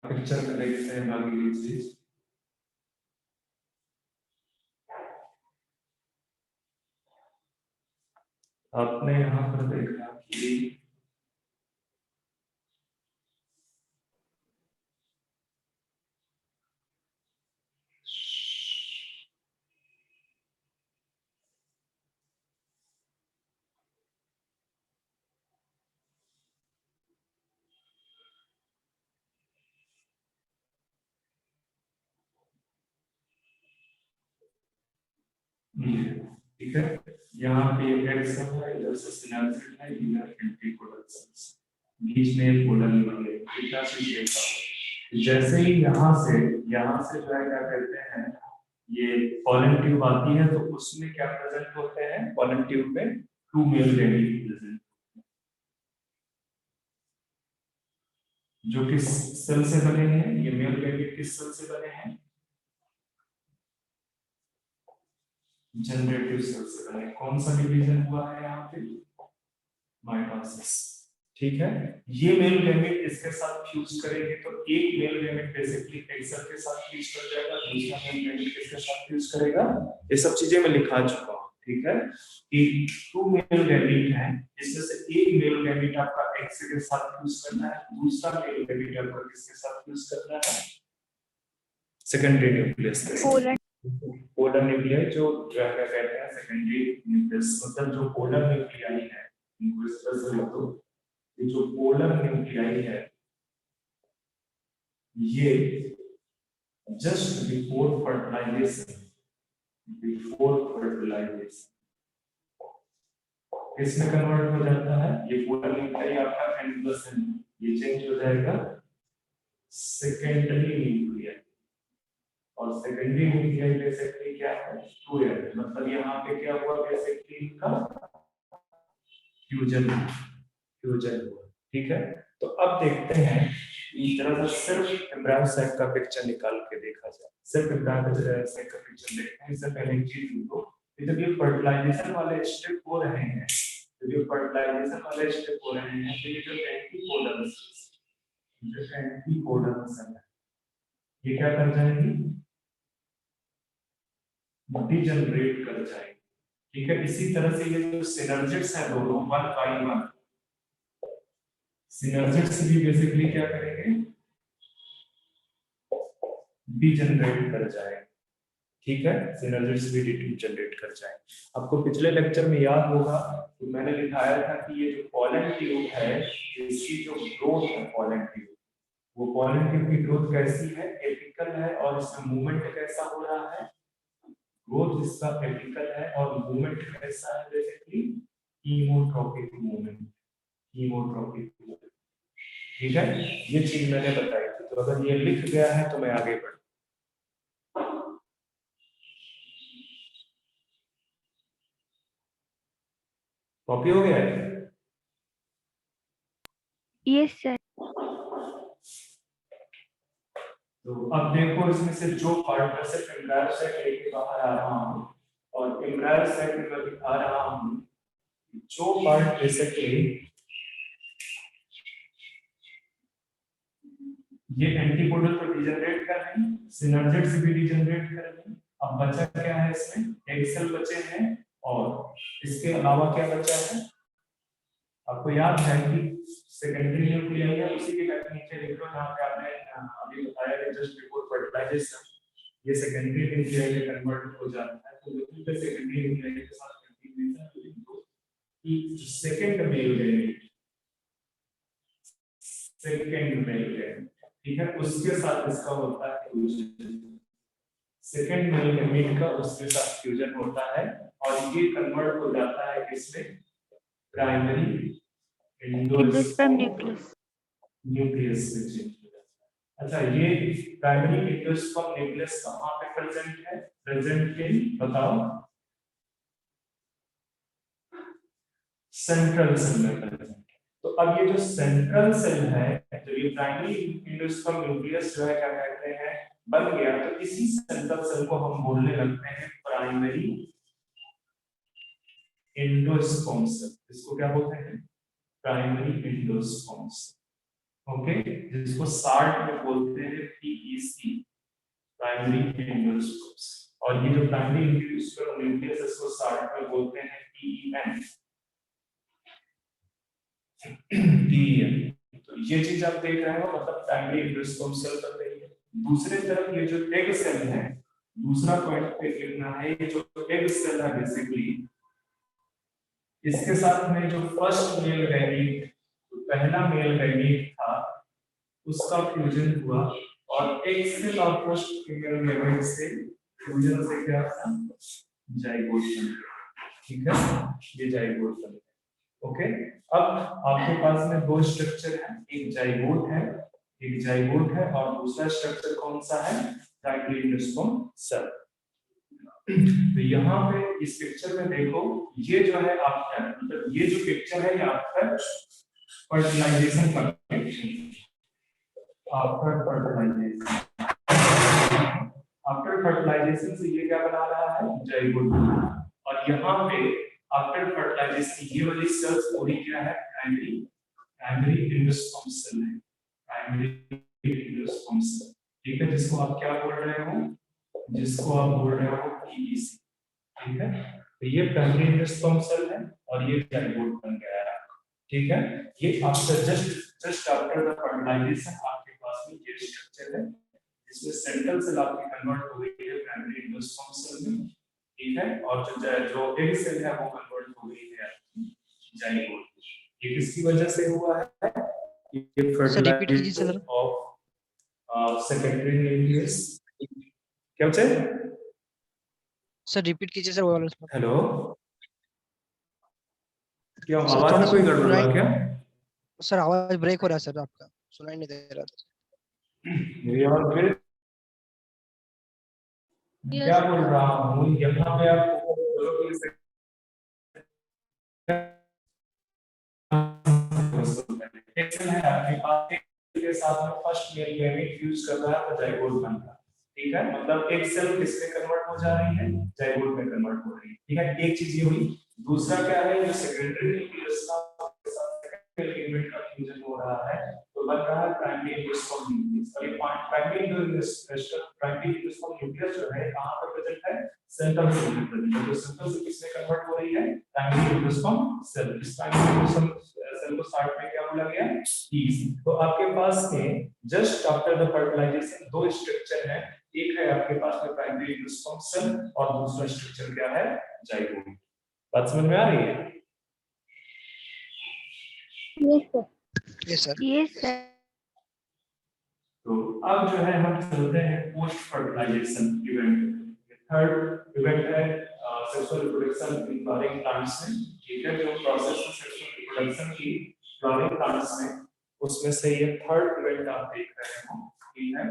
Picture में देखते हैं बाकी चीज। आपने यहाँ पर देखा कि ठीक है, यहाँ पे एक्सन है, इधर से सिनेप्सिस है, इधर एंटीकोडल सेल्स, बीच में कोडल न्यूक्लियस, इतना चीज देखा। जैसे ही यहाँ से जो है क्या कहते हैं, ये पॉलन ट्यूब आती है तो उसमें क्या प्रेजेंट होते हैं, पॉलन ट्यूब में 2 मेल गैमीट प्रेजेंट, जो किस सेल से बने हैं, ये मेल गैमीट किस सेल से बने हैं, जनरेटिव सेल से बने। कौन सा डिवीजन हुआ है यहाँ पे, माइटोसिस। ठीक है, ये मेल गैमेट इसके साथ फ्यूज करेंगे तो एक मेल गैमेट बेसिकली एक सेल के साथ फ्यूज कर जाएगा, दूसरा मेल गैमेट किसके साथ फ्यूज करेगा, ये सब चीजें मैं लिखा चुका हूं। ठीक है, कि 2 मेल गैमेट है, इसमें से एक मेल गैमेट आपका एक्स के साथ फ्यूज करना है, दूसरा मेल गैमेट आपका किसके साथ फ्यूज करना है, सेकेंडरी न्यूक्लियस के साथ। पोलर न्यूक्लियाई जो क्या कहते हैं, सेकेंडरी न्यूक्लियस, मतलब जो पोलर न्यूक्लियाई है, इनको इस तरह से लिख दो, ये जो पोलर न्यूक्लियाई है, ये जस्ट बिफोर फर्टिलाइजेशन किसमें कन्वर्ट हो जाता है, ये पोलर न्यूक्लियाई आपका N+N, ये चेंज हो जाएगा सेकेंडरी न्यूक्लियाई, और सेकेंडरी न्यूक्लियाई बेसिकली क्या है, 2n, मतलब यहाँ पे क्या हुआ, बेसिकली इनका फ्यूजन हुआ। ठीक है, तो अब देखते हैं इस तरह से सिर्फ एम्ब्रायो साइट का पिक्चर निकाल के देखा जाए, सिर्फ एम्ब्रायो साइट का पिक्चर देखते हैं। इससे पहले एक चीज देखो, जब ये फर्टिलाइजेशन वाले स्टेप हो रहे हैं, तो ये फर्टिलाइजेशन वाले स्टेप हो रहे हैं, तो ये जो एंटीकोडल सेल है, ये क्या कर जाएंगी, डीजनरेट कर जाएंगे। ठीक है, इसी तरह से ये जो सिनर्जिड्स है दोनों 1 by 1, सिनर्जिड्स भी बेसिकली क्या करेंगे, डीजनरेट कर जाएंगे। ठीक है, सिनर्जिड्स भी डीजनरेट कर जाएंगे। आपको पिछले लेक्चर में याद होगा तो मैंने दिखाया था कि ये जो पॉलन ट्यूब है, इसकी जो ग्रोथ है पॉलन ट्यूब, वो पॉलन ट्यूब की ग्रोथ कैसी है, एपिकल है, और इसका मूवमेंट कैसा हो रहा है, ग्रोथ इसका एपिकल है, और मूवमेंट कैसा है, बेसिकली कीमोट्रोपिक मूवमेंट, कीमोट्रोपिक मूवमेंट। ठीक है, ये चीज मैंने बताई थी, तो अगर ये लिख गया है तो मैं आगे बढ़, कॉपी हो गया है? Yes sir. तो अब देखो, इसमें से जो पार्ट में से एम्ब्रायो साइट लेके बाहर आ रहा हूं, और एम्ब्रायो साइट में मैं दिखा रहा हूं जो पार्ट बेसिकली ये एंटीकोडल को डीजनरेट कर रहे हैं, सिनर्जिड्स भी डीजनरेट कर रहे हैं। अब बचा क्या है, इसमें एक सेल बचे हैं, और इसके अलावा क्या बचा है, आपको याद है कि सेकेंडरी न्यूक्लियाई है, उसी के नीचे लिख लो जहां पे आपने अभी बताया कि जस्ट बिफोर फर्टिलाइजेशन ये सेकेंडरी न्यूक्लियाई में कन्वर्ट हो जाता है, तो बिल्कुल पे सेकेंडरी न्यूक्लियाई के साथ कंटिन्यूएशन लिख दो कि second male gamete, second male gamete, ठीक है, उसके साथ इसका होता है फ्यूजन, सेकंड मेल गैमेट का उसके साथ फ्यूजन होता है, और ये कन्वर्ट हो जाता है किसमें, प्राइमरी एंडोस्पर्म न्यूक्लियस। न्यूक्लियस में चेंज हो जाता है। अच्छा, ये प्राइमरी एंडोस्पर्म न्यूक्लियस कहां पे प्रेजेंट है, प्रेजेंट इन, बताओ, सेंट्रल सेल में प्रेजेंट है। तो अब ये जो सेंट्रल सेल है, तो ये प्राइमरी एंडोस्पर्म न्यूक्लियस जो है क्या कहते हैं, बन गया, तो इसी सेंट्रल सेल को हम बोलने लगते हैं प्राइमरी एंडोस्पर्म सेल। इसको क्या बोलते हैं, प्राइमरी एंडोस्पर्म सेल। ओके, जिसको साल्ट में बोलते हैं पीईसी, प्राइमरी एंडोस्कोप्स। और ये जो प्राइमरी एंडोस्कोप न्यूक्लियस इसको साल्ट में बोलते हैं पीईएन। पीईएन, तो ये चीज आप देख रहे हो, मतलब प्राइमरी एंडोस्कोप सेल कर रही है। दूसरी तरफ ये जो एग सेल है, दूसरा पॉइंट पे लिखना है, ये जो एग सेल है बेसिकली, इसके साथ में जो फर्स्ट मेल गैमीट, पहला मेल गैमीट था, उसका फ्यूजन हुआ और एक सेल और फर्स्ट फीमेल गैमेट से फ्यूजन से क्या था, जाइगोट बन गया। ठीक है, ये जाइगोट बन गया। ओके, अब आपके पास में दो स्ट्रक्चर है, एक जाइगोट है, एक जाइगोट है, और दूसरा स्ट्रक्चर कौन सा है, प्राइमरी एंडोस्पर्म सेल। तो यहाँ पे इस पिक्चर में देखो, ये जो है आपका, मतलब ये जो पिक्चर है ये आपका फर्टिलाइजेशन का आफ्टर फर्टिलाइजेशन। आफ्टर फर्टिलाइजेशन से ये क्या बना रहा है, जाइगोट। और यहाँ पे आफ्टर फर्टिलाइजेशन ये वाली सेल्स पूरी क्या है, प्राइमरी एंडोस्पर्म सेल है, प्राइमरी एंडोस्पर्म सेल। ठीक है, जिसको आप क्या बोल रहे हो, जिसको आप बोल रहे हो पीईसी। ठीक है, तो ये प्राइमरी एंडोस्पर्म सेल है और ये जाइगोट बन गया है। ठीक है, ये after just after the fertilization आपके पास में ये स्ट्रक्चर है, इसमें सेंट्रल सेल आपकी कन्वर्ट हो गई है प्राइमरी एंडोस्पर्म सेल में। ठीक है, और जो एग सेल है वो कन्वर्ट हो गई है जाइगोट। ये किसकी वजह से हुआ है, ये फर्टिलाइजेशन ऑफ सेकेंडरी न्यूक्लियस। क्या बच्चे, सर रिपीट कीजिए सर वो वाला। हेलो, क्या सर आवाज थोड़ा में कोई गड़बड़ हुआ क्या? सर आवाज ब्रेक हो रहा है सर, आपका सुनाई नहीं दे रहा था। मेरी आवाज फिर क्या बोल रहा हूँ, यहाँ पे आपको एक्सेल है आपके पास, के साथ में फर्स्ट मेल गैमेट फ्यूज कर रहा है तो जाइगोट बन रहा है। ठीक है, मतलब एक सेल किसमें कन्वर्ट हो जा रही है, जाइगोट में कन्वर्ट हो रही है। ठीक है, एक चीज ये हुई। दूसरा क्या है, जो सेकेंडरी न्यूक्लियस के साथ सेकेंडरी एलिमेंट का फ्यूजन हो रहा है तो बन रहा है प्राइमरी एंडोस्पर्म न्यूक्लियस। और ये प्राइमरी एंडोस्पर्म न्यूक्लियस जो है कहां पर प्रेजेंट है, सेंट्रल सेल में प्रेजेंट है। तो सेंट्रल से किसमें कन्वर्ट हो रही है, प्राइमरी एंडोस्पर्म सेल। इस प्राइमरी एंडोस्पर्म सेल को स्टार्ट में क्या बोला गया, पीईसी। तो आपके पास में जस्ट आफ्टर द फर्टिलाइजेशन दो स्ट्रक्चर है, एक है आपके पास में प्राइमरी एंडोस्पर्म सेल और दूसरा स्ट्रक्चर क्या है, जाइगोट। बात समझ में आ रही है? Yes sir. Yes sir. तो अब जो है हम चलते हैं post fertilization event. Third event है sexual reproduction in flowering plants में। ठीक है, जो प्रोसेस है सेक्सुअल रिप्रोडक्शन की फ्लावरिंग प्लांट्स में, उसमें से ये थर्ड इवेंट आप देख रहे हो। ठीक है,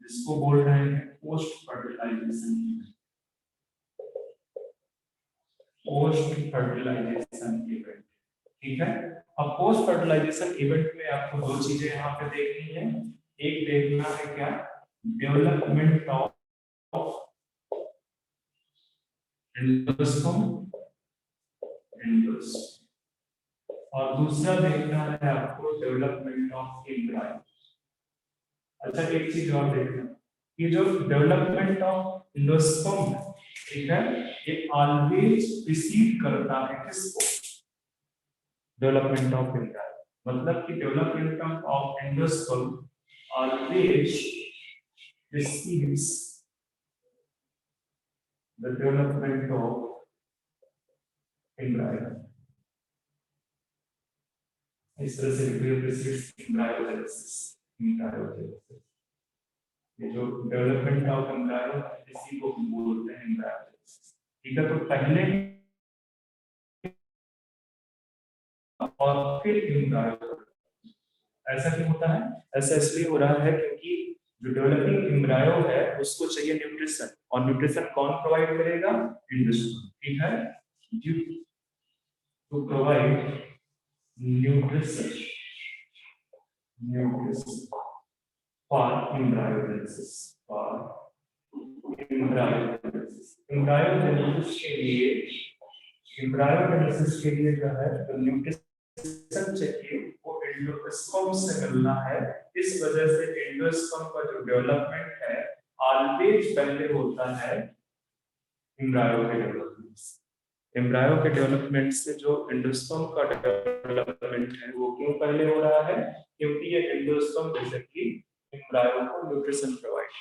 जिसको बोल रहे हैं post fertilization. Post fertilization event. ठीक है, अब पोस्ट फर्टिलाइजेशन इवेंट में आपको दो चीजें यहाँ पे देखनी है। एक देखना है क्या, डेवलपमेंट ऑफ एंडोस्पर्म, और दूसरा देखना है आपको डेवलपमेंट ऑफ एम्ब्रायो। अच्छा, एक चीज और देखना, ये जो डेवलपमेंट ऑफ एंडोस्पर्म, ठीक है, ये ऑलवेज प्रीसीड करता है किसको, डेवलपमेंट ऑफ एम्ब्रायो। मतलब कि development of endosperm always precedes the development of embryo. इस तरह से precedes embryogenesis। ये जो डेवलपमेंट ऑफ एम्ब्रायो है इसी को हम बोलते हैं embryogenesis। ठीक है, तो पहले और फिर एम्ब्रायो। ऐसा क्यों होता है, ऐसा इसलिए हो रहा है क्योंकि जो डेवलपिंग एम्ब्रायो है उसको चाहिए न्यूट्रिशन, और न्यूट्रिशन कौन प्रोवाइड करेगा, एंडोस्पर्म। ठीक है, टू प्रोवाइड न्यूट्रिशन फॉर एम्ब्रायोजेनेसिस, एम्ब्रायोजेनेसिस के लिए जो है तो न्यूट्रिशन चाहिए वो एंडोस्पर्म से मिलना है। इस वजह से एंडोस्पर्म का जो डेवलपमेंट है ऑलवेज पहले होता है एम्ब्रायो के डेवलपमेंट से। एम्ब्रायो के डेवलपमेंट से जो एंडोस्पर्म का डेवलपमेंट है वो क्यों पहले हो रहा है? क्योंकि ये एंडोस्पर्म बेसिकली एम्ब्रायो को न्यूट्रिशन प्रोवाइड।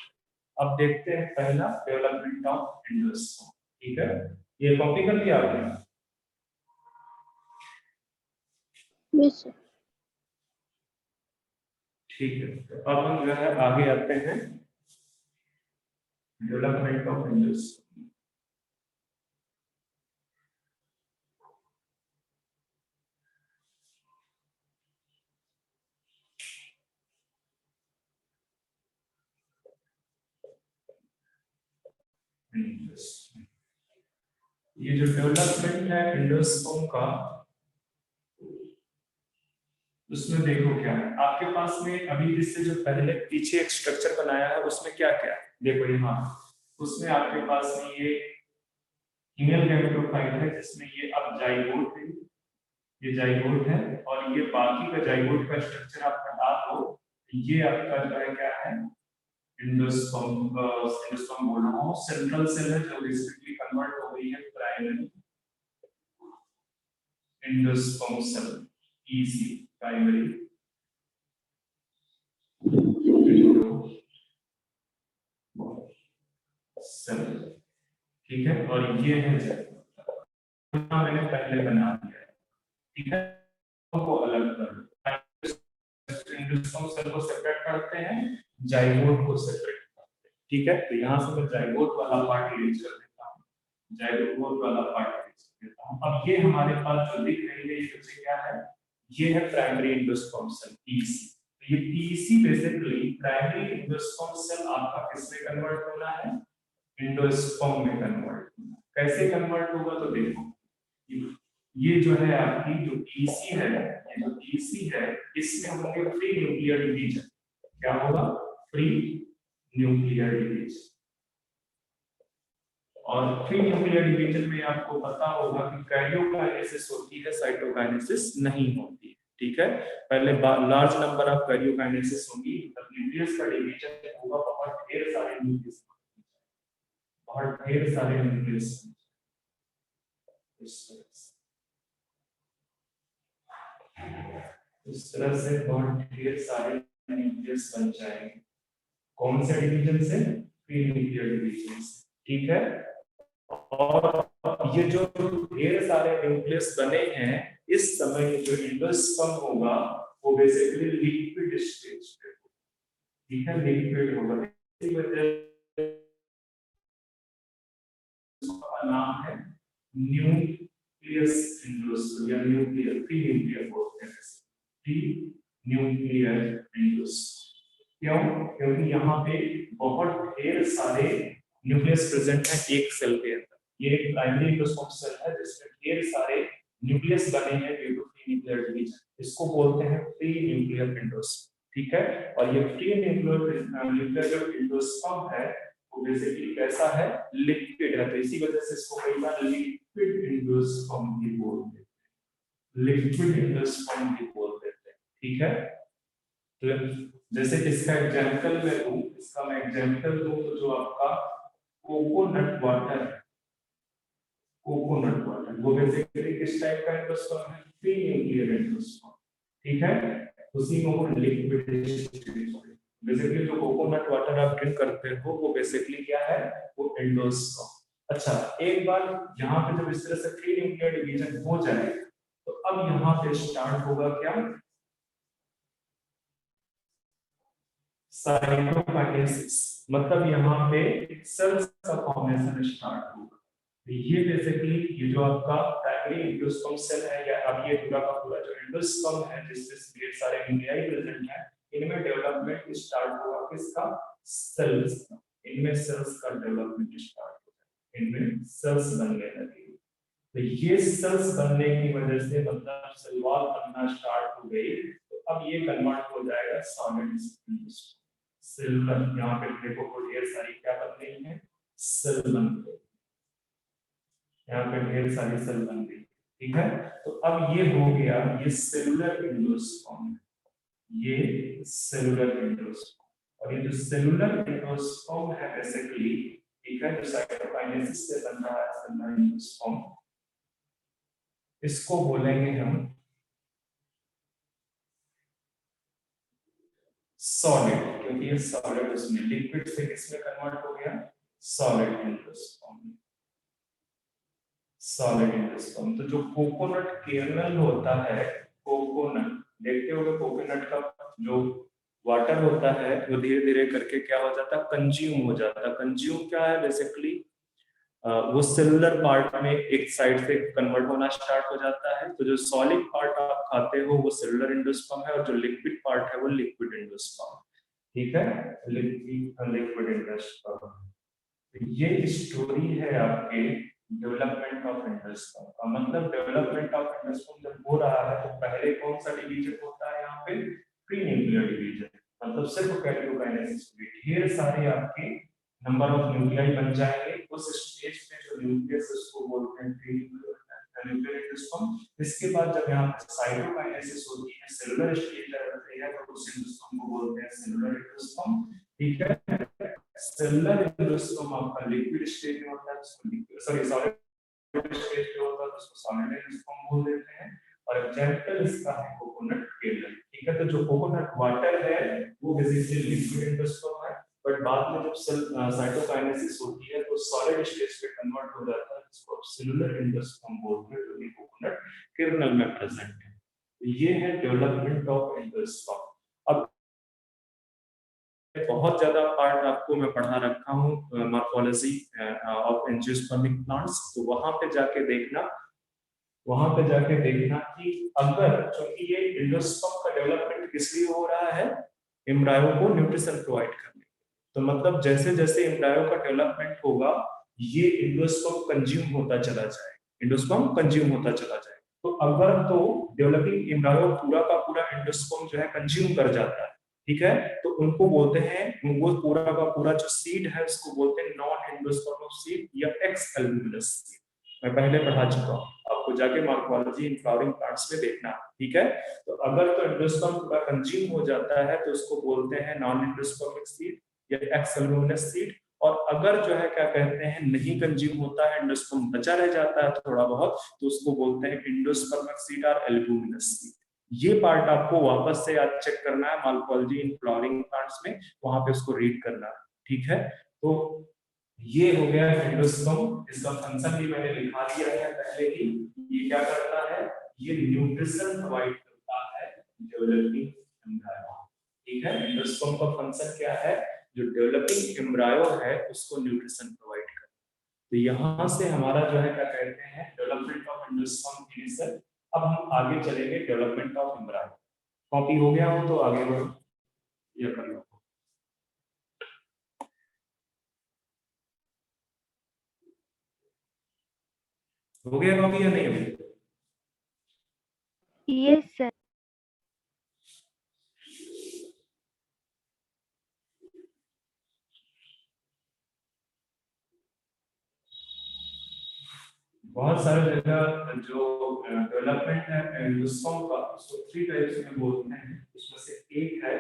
अब देखते हैं पहला डेवलपमेंट ऑफ एंडोस्पर्म। ठीक है, ये कॉपी कर लिया आपने? Yes sir. ठीक है, तो अब हम जो है आगे आते हैं डेवलपमेंट ऑफ एंडोस्पर्म। ये जो डेवलपमेंट है एंडोस्पर्म का, उसमें देखो क्या है आपके पास में अभी इससे जो पहले पीछे एक स्ट्रक्चर बनाया है उसमें क्या क्या है देखो यहाँ। उसमें आपके पास में ये फीमेल गैमेटोफाइट है जिसमें ये अब जाइगोट है, ये जाइगोट है, और ये बाकी का जाइगोट का स्ट्रक्चर आप हटा दो, ये आपका जो है क्या है एंडोस्पर्म। एंडोस्पर्म बोल रहा हूँ, सेंट्रल सेल है जो बेसिकली कन्वर्ट हो गई है primary endosperm cell, EC primary cell. ठीक है, और ये है मैंने पहले बना दिया है। ठीक है, को अलग कर एंडोस्पर्म सेल को सेपरेट करते हैं, जाइगोट को सेपरेट करते हैं। ठीक है, तो यहाँ से मैं जाइगोट वाला पार्ट यूज कर देता हूँ, जाइगोट वाला पार्ट यूज कर देता हूँ। अब ये हमारे पास जो दिख रही है ये क्या है? ये है प्राइमरी एंडोस्पर्म सेल, पीसी। तो ये PC basically primary endosperm cell आपका किसमें कन्वर्ट होना है? एंडोस्पर्म में कन्वर्ट होना। कैसे कन्वर्ट होगा तो देखो, ये जो है आपकी जो पीसी है, ये जो पीसी है इसमें होंगे फ्री न्यूक्लियर डिवीजन। क्या होगा? Free nuclear division. और फ्री न्यूक्लियर डिवीजन में आपको पता होगा कि कैरियोकाइनेसिस होती है, साइटोकाइनेसिस नहीं होती। ठीक है, पहले लार्ज नंबर ऑफ कैरियोकाइनेसिस होगी, तब न्यूक्लियस का डिवीजन होगा, बहुत ढेर सारे न्यूक्लियस, बहुत ढेर सारे न्यूक्लियस इस तरह से बहुत ढेर सारे न्यूक्लियस बन जाएंगे। कौन से डिवीजन से? फ्री न्यूक्लियर डिवीजन से। ठीक है, और ये जो ढेर सारे न्यूक्लियस बने हैं इस समय जो एंडोस्पर्म होगा वो बेसिकली लिक्विड स्टेज पे होगा। ठीक है, लिक्विड होगा। इसी वजह का नाम है न्यूक्लियस एंडोस्पर्म या न्यूक्लियर, फ्री न्यूक्लियर बोलते हैं, फ्री न्यूक्लियर एंडोस्पर्म। क्यों? क्योंकि यहाँ पे बहुत ढेर सारे न्यूक्लियस प्रेजेंट है एक सेल के अंदर। ये एक प्राइमरी एंडोस्पर्म सेल है जिसमें ढेर सारे न्यूक्लियस बने हैं due to free nuclear division. इसको बोलते हैं फ्री न्यूक्लियर एंडोस्पर्म। ठीक है, और ये फ्री न्यूक्लियर जो एंडोस्पर्म है वो बेसिकली कैसा है? लिक्विड है। तो इसी वजह से इसको कई बार लिक्विड एंडोस्पर्म भी बोलते हैं, लिक्विड एंडोस्पर्म भी बोल देते हैं। ठीक है, तो जैसे इसका एग्जांपल मैं दूं, इसका मैं एग्जांपल दूं तो जो आपका कोकोनट वाटर है, कोकोनट वाटर वो बेसिकली किस टाइप का एंडोस्पर्म है? Free nuclear endosperm. ठीक है, उसी में वो लिक्विड बेसिकली जो कोकोनट वाटर आप ड्रिंक करते हो वो बेसिकली क्या है? वो एंडोस्पर्म। अच्छा, एक बार यहाँ पे जब इस तरह से फ्री न्यूक्लियर डिवीजन हो जाए तो अब यहाँ पे स्टार्ट होगा क्या? साइटोकाइनेसिस। मतलब यहाँ पे सेल्स का फॉर्मेशन स्टार्ट होगा। तो ये बेसिकली ये जो आपका प्राइमरी एंडोस्पर्म सेल है या अब ये पूरा का पूरा जो एंडोस्पर्म है जिससे ढेर सारे न्यूक्लियाई प्रेजेंट है, इनमें डेवलपमेंट स्टार्ट होगा किसका? सेल्स का। इनमें सेल्स का डेवलपमेंट स्टार्ट होगा, इनमें सेल्स बनने लगेंगे। तो ये सेल्स बनने की वजह से मतलब सेल वॉल बनना स्टार्ट हो गई, तो अब ये कन्वर्ट हो जाएगा सॉलिड सेल पर। यहाँ पे देखो ढेर सारी क्या बन रही है? सेल बन गई, यहाँ पे ढेर सारी सेल बन गई। ठीक है, तो अब ये हो गया, ये सेलुलर एंडोस्पर्म। ये सेलुलर एंडोस्पर्म, और ये जो सेलुलर एंडोस्पर्म है बेसिकली, ठीक है, जो साइटोकाइनेसिस से बन रहा है सेलुलर एंडोस्पर्म, इसको बोलेंगे हम सॉलिड, क्योंकि ये सॉलिड उसमें लिक्विड से किसमें कन्वर्ट हो गया, सॉलिड एंडोस्पर्म, सॉलिड एंडोस्पर्म। तो जो कोकोनट केर्नल होता है, कोकोनट देखते होगे, कोकोनट का जो वाटर होता है वो धीरे धीरे करके क्या हो जाता है, कंज्यूम हो जाता है। कंज्यूम क्या है बेसिकली, वो सेलुलर पार्ट में एक साइड से कन्वर्ट होना स्टार्ट हो जाता है। तो जो सॉलिड पार्ट आप खाते हो वो सेलुलर एंडोस्पर्म है, और जो लिक्विड पार्ट है वो लिक्विड एंडोस्पर्म, ठीक है, लिक्विड एंडोस्पर्म। ये स्टोरी है आपके डेवलपमेंट ऑफ एंडोस्पर्म का। मतलब डेवलपमेंट ऑफ एंडोस्पर्म जब हो रहा है तो पहले कौन सा डिवीजन होता है यहाँ पे, प्री न्यूक्लियर डिवीजन, मतलब सिर्फ कैरियोकाइनेसिस हुई, ढेर सारे आपके नंबर ऑफ न्यूक्लियाई बन जाएंगे। उस स्टेज पे जो न्यूक्लियस उसको बोलते हैं प्री न्यूक्लियर एंडोस्पर्म। इसके बाद जब यहाँ पे साइटोकाइनेसिस होती है, सेलुलर स्टेज रहती है, तो उस एंडोस्पर्म को बोलते हैं सेलुलर एंडोस्पर्म, ठीक है। सेलुलर एंडोस्पर्म आपका लिक्विड स्टेज में होता है, उसको सॉरी सॉलिड स्टेज पे होता है, उसको सॉलिड एंडोस्पर्म बोल देते हैं। और एग्जांपल इसका है कोकोनट केर्नल, ठीक है। तो जो कोकोनट वाटर है वो बेसिकली लिक्विड एंडोस्पर्म है, बट बाद में जब साइटोकाइनेसिस होती है तो सॉलिड स्टेज पे कन्वर्ट हो जाता है, जिसको आप सेलुलर एंडोस्पर्म बोलते हैं, जो ये कोकोनट केर्नल में प्रेजेंट है। ये है डेवलपमेंट ऑफ एंडोस्पर्म। अब बहुत ज्यादा पार्ट आपको मैं पढ़ा रखा हूँ मॉर्फोलॉजी ऑफ एंजियोस्पर्मिक प्लांट्स, तो वहां पे जाके देखना कि अगर, क्योंकि ये एंडोस्पर्म का डेवलपमेंट किस लिए हो रहा है, एम्ब्रायो को न्यूट्रिशन प्रोवाइड करने, तो मतलब जैसे जैसे एम्ब्रायो का डेवलपमेंट होगा ये एंडोस्पर्म कंज्यूम होता चला जाए, तो अगर तो डेवलपिंग एम्ब्रायो पूरा का पूरा एंडोस्पर्म जो है कंज्यूम कर जाता है, ठीक है, तो उनको बोलते हैं, वो पूरा का पूरा जो सीड है उसको बोलते हैं नॉन एंडोस्पर्मिक सीड या एक्स अल्बुमिनस सीड। मैं पहले पढ़ा चुका हूँ, आपको जाके मॉर्फोलॉजी इन फ्लावरिंग प्लांट्स में देखना, ठीक है। तो अगर तो एंडोस्पर्म पूरा कंज्यूम हो जाता है तो उसको बोलते हैं नॉन एंडोस्पर्मिक सीड या एक्स अल्बुमिनस सीड। और अगर जो है क्या कहते हैं नहीं कंज्यूम होता है, एंडोस्पर्म बचा रह जाता है थोड़ा बहुत, तो उसको बोलते हैं एंडोस्पर्मिक सीड और एल्बुमिनस सीड। ये पार्ट आपको वापस से याद चेक करना है मॉर्फोलॉजी इन फ्लावरिंग प्लांट्स में, वहां पे उसको रीड करना है, ठीक है। तो ये हो गया एंडोस्पर्म, इसका फंक्शन भी मैंने लिखा दिया है पहले ही। ये क्या करता है, ये न्यूट्रिशन प्रोवाइड करता है डेवलपिंग एम्ब्रायो, ठीक है। एंडोस्पर्म का फंक्शन क्या है, जो डेवलपिंग एम्ब्रायो है उसको न्यूट्रिशन प्रोवाइड करता है। तो यहाँ से हमारा जो है क्या कहते हैं डेवलपमेंट ऑफ एंडोस्पर्म फिनिश है। अब हम आगे चलेंगे डेवलपमेंट ऑफ एम्ब्रायो। कॉपी हो गया हो तो आगे बढ़ो, ये कर लो। हो गया कॉपी या नहीं हो गया? Yes sir. बहुत सारे जगह जो डेवलपमेंट है एंडोस्पर्म का, उसको 3 टाइप्स में बोलते हैं। उसमें से एक है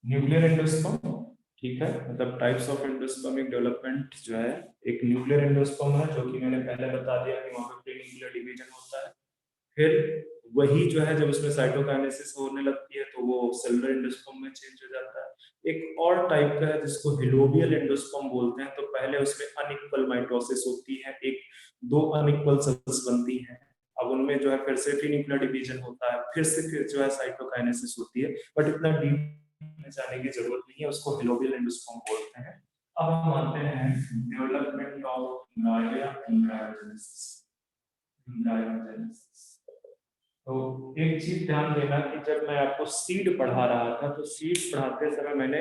न्यूक्लियर एंडोस्पर्म, ठीक है, मतलब टाइप्स ऑफ एंडोस्पर्मिक डेवलपमेंट जो है, एक न्यूक्लियर एंडोस्पर्म है जो कि मैंने पहले बता दिया कि वहां पे प्री न्यूक्लियर डिवीजन होता है। फिर वही जो है जब उसमें साइटोकाइनेसिस होने लगती है तो वो सेलुलर एंडोस्पर्म में चेंज हो जाता है। एक और टाइप का है जिसको हिलोबियल एंडोस्पर्म बोलते हैं। तो पहले उसमें अनइक्वल माइटोसिस होती है, एक दो अनइक्वल सेल्स बनती हैं, अब उनमें जो है फिर से प्री न्यूक्लियर डिवीजन होता है, फिर जो है साइटोकाइनेसिस होती है, बट इतना डीप में जाने की जरूरत नहीं है, उसको हिलोबियल एंडोस्पर्म बोलते हैं। अब हम आते हैं डेवलपमेंट ऑफ एम्ब्रायोजेनेसिस। तो एक चीज ध्यान देना कि जब मैं आपको सीड पढ़ा रहा था तो सीड पढ़ाते समय मैंने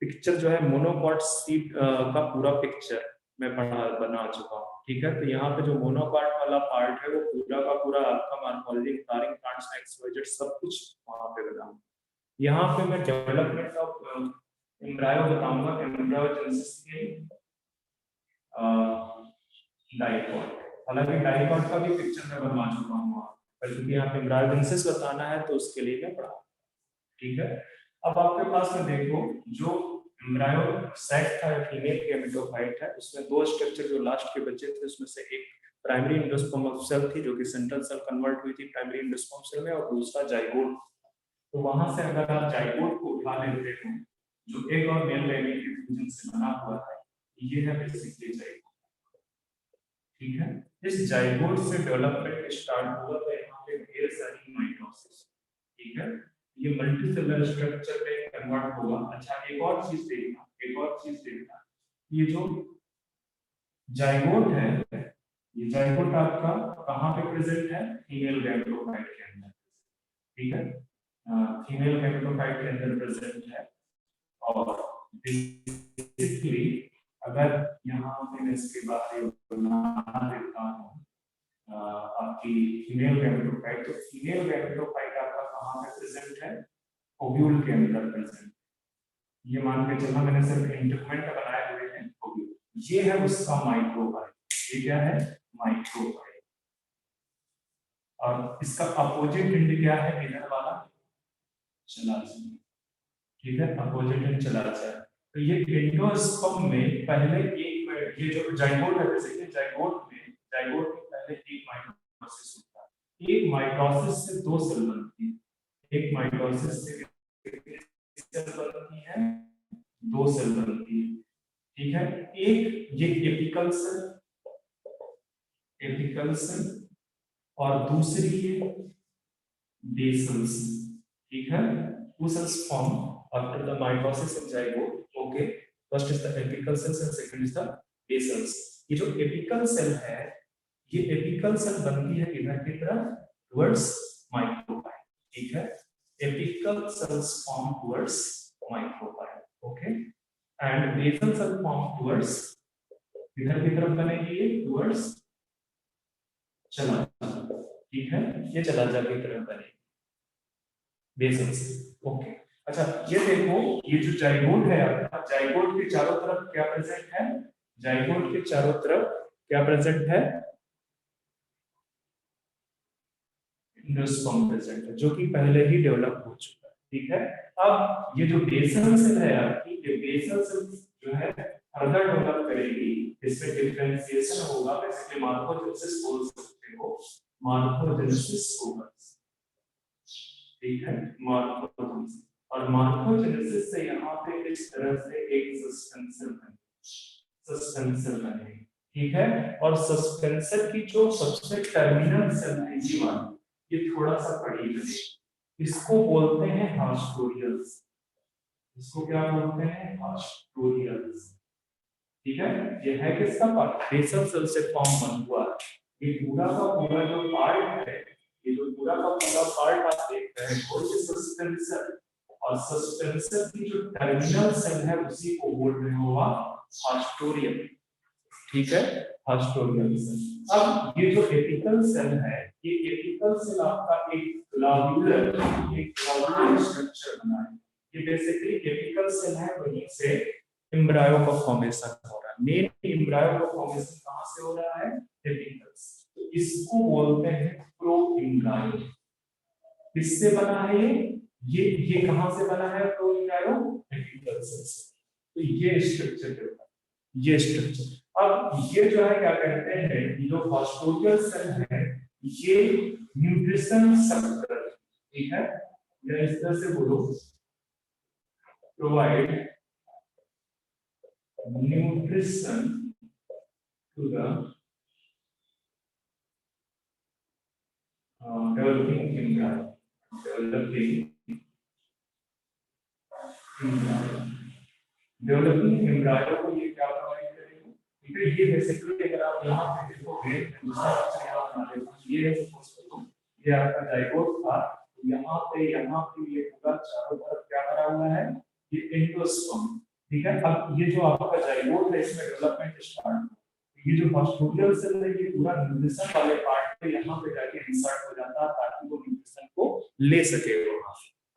पिक्चर जो है मोनोकॉट सीड का पूरा पिक्चर मैं बना चुका हूँ, ठीक है। तो यहाँ पे जो मोनोकॉट वाला पार्ट है वो पूरा का पूरा आपका मॉर्फोलॉजी फ्लावरिंग प्लांट्स में एक्सपोजर सब कुछ वहां पे बनाऊंगा। यहाँ पे मैं डेवलपमेंट ऑफ एम्ब्रायो बताऊंगा, एम्ब्रायोजेनेसिस के डाइकॉट। हालांकि डाइकॉट का भी पिक्चर मैं बना चुका हूँ, पर क्योंकि यहाँ पे एम्ब्रायोजेनेसिस बताना है तो उसके लिए मैं पढ़ा, ठीक है। अब आपके पास में देखो जो एम्ब्रायो सेट था फीमेल गैमेटोफाइट है, उसमें दो स्ट्रक्चर जो लास्ट के बचे थे उसमें से एक प्राइमरी एंडोस्पर्म सेल थी जो कि सेंट्रल सेल कन्वर्ट हुई थी प्राइमरी एंडोस्पर्म सेल में, और दूसरा जाइगोट। तो वहां से अगर आप जाइगोट को उठा लेते हो जो एक और मेल गैमेट के फ्यूजन से बना हुआ है, ये है बेसिकली जाइगोट, ठीक है। इस जाइगोट से डेवलपमेंट स्टार्ट हुआ तो यहाँ पे ढेर सारी माइटोसिस, ठीक है, ये मल्टीसेलुलर स्ट्रक्चर में कन्वर्ट होगा। अच्छा एक और चीज देखना, ये जो जाइगोट है, ये जाइगोट आपका कहाँ पे प्रेजेंट है, फीमेल गैमेटोफाइट के अंदर, ठीक है, फीमेल गैमेटोफाइट के अंदर प्रेजेंट है। और बेसिकली अगर यहाँ पे मैं इसके बारे में बना देता हूँ आपकी फीमेल गैमेटोफाइट, तो फीमेल गैमेटोफाइट आपका कहाँ पे प्रेजेंट है, ओव्यूल के अंदर प्रेजेंट। ये मान के चलना मैंने सिर्फ इंटरमेंट बनाए हुए हैं ओव्यूल, ये है उसका माइक्रोफाइट, ये क्या है माइक्रोफाइट। और इसका अपोजिट एंड क्या है, इधर वाला चलाज़, ठीक है, अपोजिट एंड चलाज़ है। तो ये एंडोस्पर्म में पहले एक, ये जो जाइगोट है बेसिकली जाइगोट में पहले एक माइटोसिस होता है, एक माइटोसिस से दो सेल बनती है, एक माइटोसिस से सेल बनती है, दो सेल बनती है, ठीक है। एक ये एपिकल सेल और दूसरी ये बेसल सेल, ठीक है। Two cells form after the mitosis in zygote. Okay, first is the apical cells and second is the basals. ये जो apical cell है, ये apical cell बनती है इधर की तरफ towards micropyle, ठीक है। Apical cells form towards micropyle, okay, and basal cell form towards इधर की तरफ बनेगी ये towards चलाजा, ठीक है, ये चलाजा की तरफ बनेगी बेसल सेल, ओके। अच्छा ये देखो ये जो जाइगोट है आपका, जाइगोट के चारों तरफ क्या प्रेजेंट है, जाइगोट के चारों तरफ क्या प्रेजेंट है, एंडोस्पर्म प्रेजेंट है जो कि पहले ही डेवलप हो चुका है, ठीक है। अब ये जो बेसल सेल है आपकी, ये बेसल सेल जो है फर्दर डेवलप करेगी, इसमें डिफरेंशिएशन होगा, बेसिकली मॉर्फोजेनेसिस बोल सकते हो, मॉर्फोजेनेसिस होगा, ठीक है, मॉर्फोजेनेसिस। और मॉर्फोजेनेसिस से यहाँ पे इस तरह से एक सस्पेंसर बने, ठीक है। और सस्पेंसर की जो सबसे टर्मिनल सेल है ये वाली, ये थोड़ा सा बड़ी है, इसको बोलते हैं हास्टोरियल्स, इसको क्या बोलते हैं हास्टोरियल्स, ठीक है। ये है किसका पार्ट, बेसल सेल से फॉर्म बन हुआ है, ये पूरा का पूरा जो पार्ट है, ये जो पूरा का पूरा पार्ट आप देख रहे हैं वो सस्पेंसर, और सस्पेंसर की जो टर्मिनल सेल है उसी को बोल रहे हो आप हास्टोरियल, ठीक है, हास्टोरियल सेल। अब ये जो एपिकल सेल है, ये एपिकल सेल आपका एक ग्लोब्यूलर स्ट्रक्चर बना है, ये बेसिकली एपिकल सेल है, वहीं से एम्ब्रायो का फॉर्मेशन हो रहा है। मेन एम्ब्रायो का फॉर्मेशन कहां से हो रहा है, एपिकल से, तो इसको बोलते हैं प्रो एम्ब्रायो। किससे बना है ये कहां से बना है प्रो एम्ब्रायो, एपिकल सेल से। तो ये स्ट्रक्चर है, ये स्ट्रक्चर। अब ये जो है क्या कहते हैं, ये जो हास्टोरियल सेल है ये न्यूट्रिशन सप्लायर, ठीक है, या इस तरह से बोलो provide nutrition to the developing embryo, developing embryo को ये क्या प्रोवाइड करेगा, ठीक है। ये बेसिकली अगर आप यहाँ पे देखोगे दूसरा पिक्चर यहाँ बना देता हूँ, ये है सपोज करो ये आपका जाइगोट था, यहाँ पे ये पूरा चारों तरफ क्या भरा हुआ है, ये एंडोस्पर्म, ठीक है। अब ये जो आपका जाइगोट है इसमें डेवलपमेंट स्टार्ट, ये जो हास्टोरियल सेल है ये पूरा न्यूट्रिशन वाले पार्ट पे यहाँ पे जाके इंसर्ट हो जाता है ताकि वो न्यूट्रिशन को ले सके,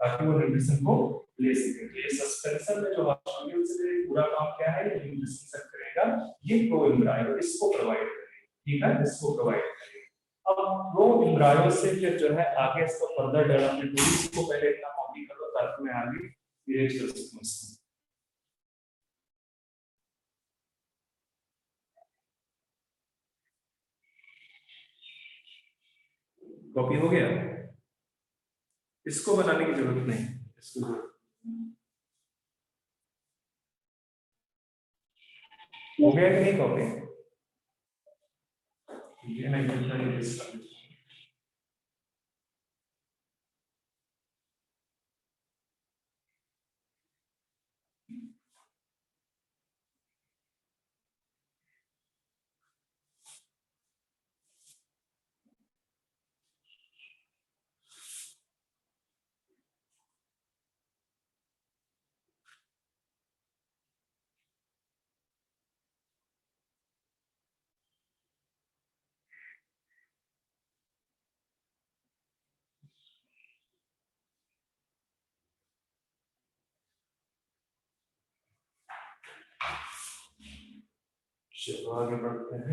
ताकि वो न्यूट्रिशन को ले सके। ये सस्पेंशन में जो हास्टोरियल सेल है पूरा काम क्या है, ये न्यूट्रिशन करेगा, ये प्रो एम्ब्रायो इसको प्रोवाइड करेगा, ठीक है, इसको प्रोवाइड करेगा। अब प्रो एम्ब्रायो से फिर जो है आगे इसका फर्दर डेवलपमेंट होगी, इसको पहले इतना कॉपी कर लो ताकि मैं आगे धीरे चल सकूं इसको। कॉपी हो गया, इसको बनाने की जरूरत नहीं, इसको हो गया कि नहीं कॉपी? ये नहीं करता है इसका। चलो आगे बढ़ते हैं।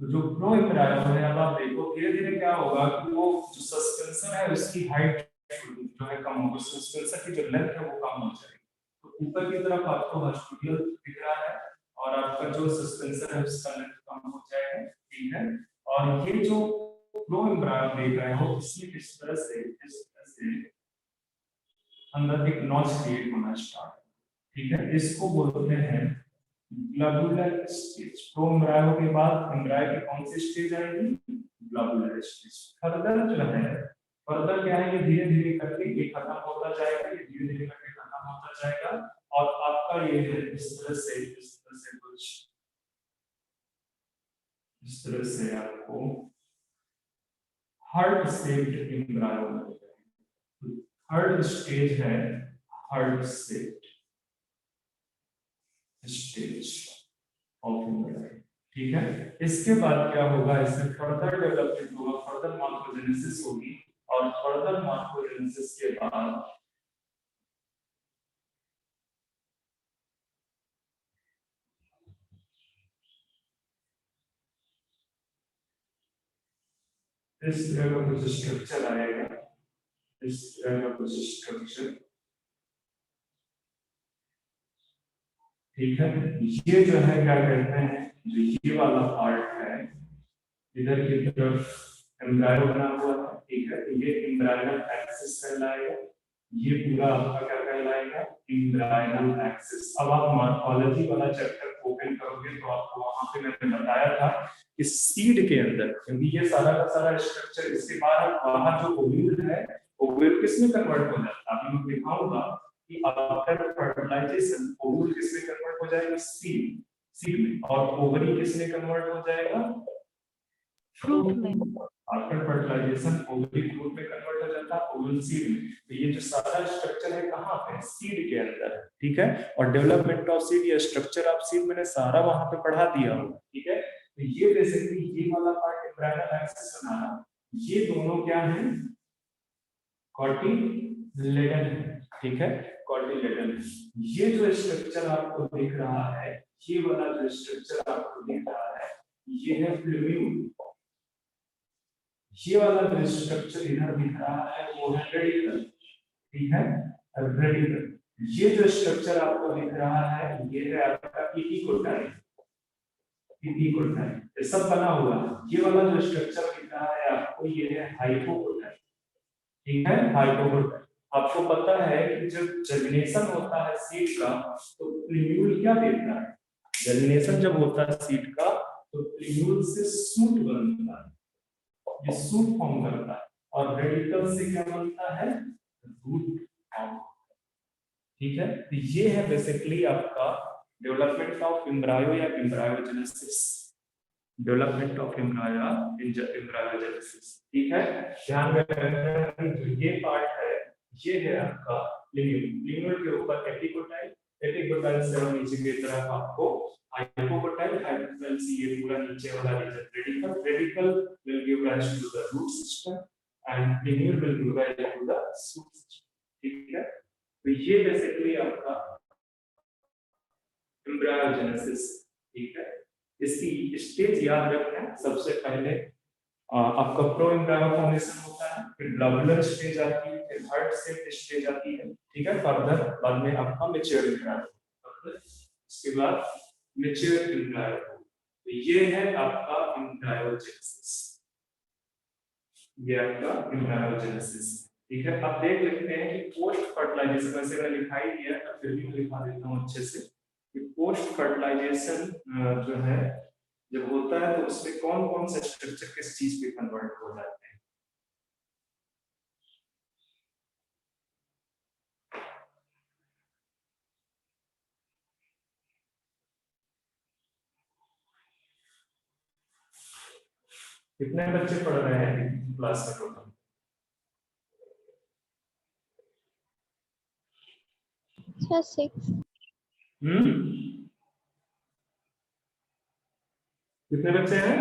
तो जो प्रो एम्ब्रायो है, अब आप देखो धीरे धीरे क्या होगा कि वो जो सस्पेंशन है उसकी हाइट जो है कम होगी, सस्पेंशन की जो लेंथ है वो कम हो जाएगी। तो ऊपर की तरफ आपको हस्टोडियल दिख रहा है और आपका जो सस्पेंशन है उसका लेंथ कम हो जाएगा, ठीक है। और ये जो प्रो एम्ब्रायो देख रहे हो इसमें इस तरह से अंदर एक नॉच क्रिएट होना स्टार्ट, ठीक है। इसको बोलते हैं ग्लोबुलर स्टेज। प्रो एम्ब्रायो के बाद एम्ब्रायो की कौन सी स्टेज आएगी? Globular stage. फर्दर जो है, फर्दर क्या है, ये धीरे धीरे करके ये खत्म होता जाएगा, ये धीरे धीरे करके खत्म होता जाएगा और आपका ये है इस तरह से कुछ इस तरह से आपको हार्ट शेप्ड एम्ब्रायो मिलेगा। थर्ड स्टेज है heart shaped stage of embryo, ठीक है। इसके बाद क्या होगा, इसमें फर्दर डेवलपमेंट होगा, फर्दर मॉर्फोजेनेसिस होगी और फर्दर मॉर्फोजेनेसिस के बाद इस तरह का कुछ स्ट्रक्चर आएगा, इस तरह का कुछ स्ट्रक्चर, ठीक है। ये जो है क्या कहते हैं, जो ये वाला पार्ट है इधर की तरफ एम्ब्रायो बना हुआ है, ठीक है। ये एम्ब्रायनल एक्सिस कहलाएगा, ये पूरा आपका क्या कहलाएगा, एम्ब्रायनल एक्सिस। अब आप मॉर्फोलॉजी वाला चैप्टर ओपन करोगे तो आपको वहां पे मैंने बताया था कि सीड के अंदर, क्योंकि ये सारा का सारा स्ट्रक्चर इसके बाद वहां जो ओव्यूल है, ओव्यूल किस में कन्वर्ट हो जाता है, अभी मैं दिखाऊंगा कि आफ्टर फर्टिलाइजेशन ओव्यूल किस में कन्वर्ट हो जाएगा, सीड में, और ओवरी किस में कन्वर्ट हो जाएगा, फ्रूट में। आफ्टर फर्टिलाइजेशन ओवरी फ्रूट में कन्वर्ट हो जाता है, ओवल सीड में। तो ये जो सारा स्ट्रक्चर है कहाँ पे, सीड के अंदर है, ठीक है। और डेवलपमेंट ऑफ सीड या स्ट्रक्चर ऑफ सीड मैंने सारा वहां पे पढ़ा दिया हूँ, ठीक है। तो ये बेसिकली ये वाला पार्ट एम्ब्रायनल एक्सिस बनाना, ये दोनों क्या है, कॉटिलेडन है, ठीक है, कॉटिलेडन। ये जो स्ट्रक्चर आपको दिख रहा है, ये वाला जो स्ट्रक्चर आपको दिख रहा है, ये है फ्लूइड। ये वाला जो स्ट्रक्चर इधर दिख रहा है वो है रेडिकल, ठीक है, रेडिकल। ये जो स्ट्रक्चर आपको दिख रहा है ये है आपका इपिकोटाइल, इपिकोटाइल ये सब बना हुआ है। ये वाला जो स्ट्रक्चर दिख रहा है आपको ये है हाइपोकोटाइल, ठीक है, हाइपोकोटाइल। आपको पता है कि जब जर्मिनेशन होता है सीड का तो प्लीन्यूल क्या देता है, जर्मिनेशन जब होता है सीड का तो प्लीन्यूल से सूट बनता है, ये सूट फॉर्म करता है, और रेडिकल से क्या बनता है, रूट फॉर्म, ठीक है। तो ये है बेसिकली आपका डेवलपमेंट ऑफ एम्ब्रायो या एम्ब्रायोजेनेसिस, डेवलपमेंट ऑफ एम्ब्रायोजेनेसिस, ठीक है। ध्यान रखना जो ये पार्ट है ये है आपका लिम्यूल, लिम्यूल के ऊपर एपिकोटाइल, एपिकोटाइल से और नीचे की तरफ आपको हाइपोकोटाइल, हाइपोकोटाइल से ये पूरा नीचे वाला region radical, radical will give rise to the root system and linear will give rise to the shoot system, ठीक है। तो ये बेसिकली आपका एम्ब्रायोजेनेसिस, ठीक है। इसकी स्टेज याद रखना, सबसे पहले आपका प्रो एम्ब्रायो फॉर्मेशन होता है, फिर ग्लोबुलर स्टेज आती है, फिर थर्ड स्टेज आती है, ठीक है। फर्दर बाद में आपका मैच्योर एम्ब्रायो, इसके बाद मैच्योर एम्ब्रायो। तो ये है आपका एम्ब्रायोजेनेसिस, ये आपका एम्ब्रायोजेनेसिस, ठीक है। आप देख लेते हैं कि पोस्ट फर्टिलाइजेशन, वैसे मैंने लिखा ही दिया है, फिर भी मैं लिखा देता हूँ अच्छे से कि पोस्ट फर्टिलाइजेशन जो है जब होता है तो उसमें कौन कौन से स्ट्रक्चर किस चीज पे कन्वर्ट हो जाते हैं। कितने बच्चे पढ़ रहे हैं क्लास में टोटल? सर 6। कितने बच्चे हैं?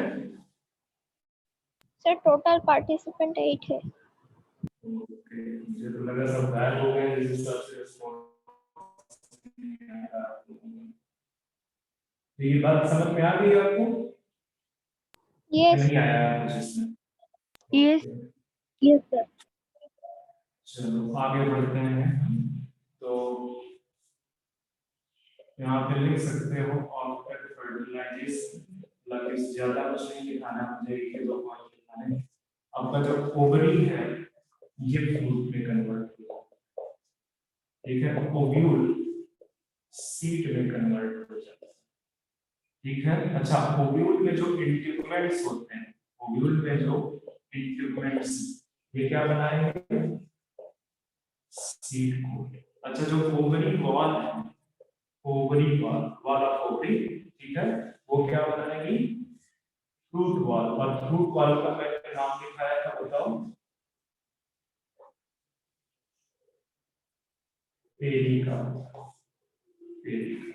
सर टोटल पार्टिसिपेंट 8 है। ओके, मुझे तो लगा सब गायब हो गए जिस हिसाब से ये बात समझ में आ गई आपको? यस नहीं आया मुझे इसमें? Yes yes sir. चलो आगे बढ़ते हैं। तो यहाँ पे लिख सकते हो ऑफ फर्टिलाइजेशन, मतलब ज्यादा कुछ नहीं लिखाना, मुझे एक दो पॉइंट लिखाने। आपका जो ओवरी है ये फ्रूट में कन्वर्ट होगा, ठीक है। ओव्यूल सीड में कन्वर्ट हो जाता है, ठीक है। अच्छा, ओव्यूल में जो इंट्यूमेंट्स होते हैं, ओव्यूल में जो इंट्यूमेंट्स, ये क्या बनाएंगे? सीड को। अच्छा, जो ओवरी वॉल है, ओवरी वॉल ऑफ ओवरी, ठीक है, वो क्या बनाएगी? Fruit wall. और फ्रूट वॉल का मैंने नाम लिखाया था, बताओ? पेरिका, पेरिका।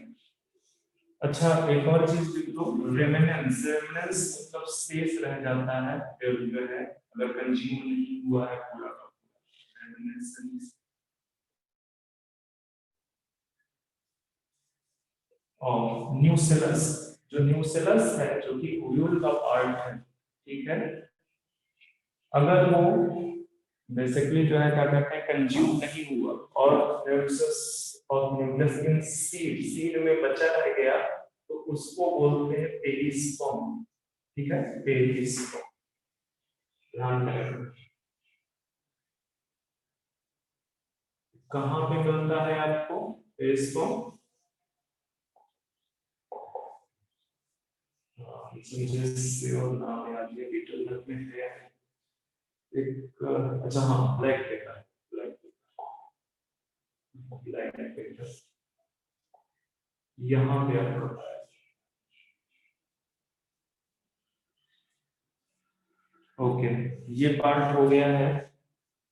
अच्छा, एक और चीज लिख दो, रेमिनेंस। रेमिनेंस मतलब शेष रह जाता है, जो है अगर कंज्यूम नहीं हुआ है पूरा का पूरा, रेमिनेंस। और न्यूसेलस, जो न्यूसेलस है जो कि ओव्यूल का पार्ट है, ठीक है, अगर वो बेसिकली जो है क्या कहते हैं, कंज्यूम नहीं हुआ और न्यूक्लियस और न्यूक्लियस इन सीड, सीड में बचा रह गया, तो उसको बोलते हैं पेरिस्पर्म, ठीक है, पेरिस्पर्म। ध्यान रखना कहाँ पे मिलता है आपको पेरिस्पर्म? मुझे से और नाम याद है, डिटेल में है एक, अच्छा हाँ, ब्लैक पेपर, ब्लैक पेपर यहाँ पे आपको पता है। ओके, ये पार्ट हो गया है।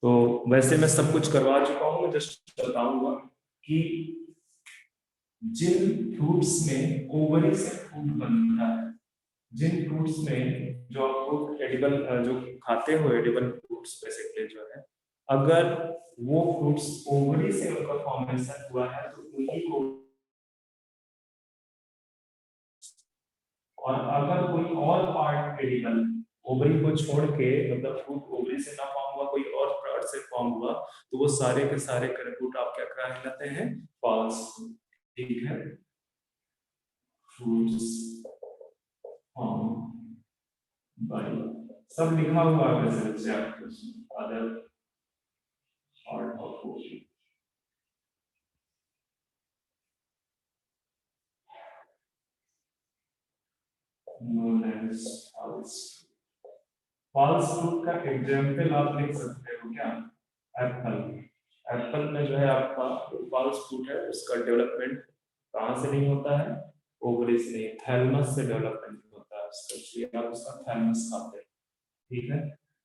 तो वैसे मैं सब कुछ करवा चुका हूँ, मैं जस्ट बताऊंगा कि जिन फ्रूट्स में ओवरी से फ्रूट बनता है, जिन फ्रूट्स में जो आप फ्रूट एडिबल जो खाते हो, एडिबल फ्रूट्स बेसिकली जो है, अगर वो फ्रूट्स ओवरी से उनका फॉर्मेशन हुआ है तो उन्हीं को, और अगर कोई और पार्ट एडिबल ओवरी को छोड़ के, मतलब फ्रूट ओवरी से ना फॉर्म हुआ, कोई और पार्ट से फॉर्म हुआ, तो वो सारे के सारे फ्रूट आप क्या कहलाते हैं? फॉल्स फ्रूट, ठीक है। फ्रूट्स बाय, सब लिखा हुआ है वैसे से आपको, other part of ovary. known as false false fruit का एग्जाम्पल आप लिख सकते हो क्या? एप्पल। एप्पल में जो है आपका फॉल्स फ्रूट है, उसका डेवलपमेंट कहाँ से नहीं होता है? ओवरी से नहीं, थैलमस से डेवलपमेंट होता है उसका, इसलिए आप उसका थैलमस खाते हैं, ठीक है।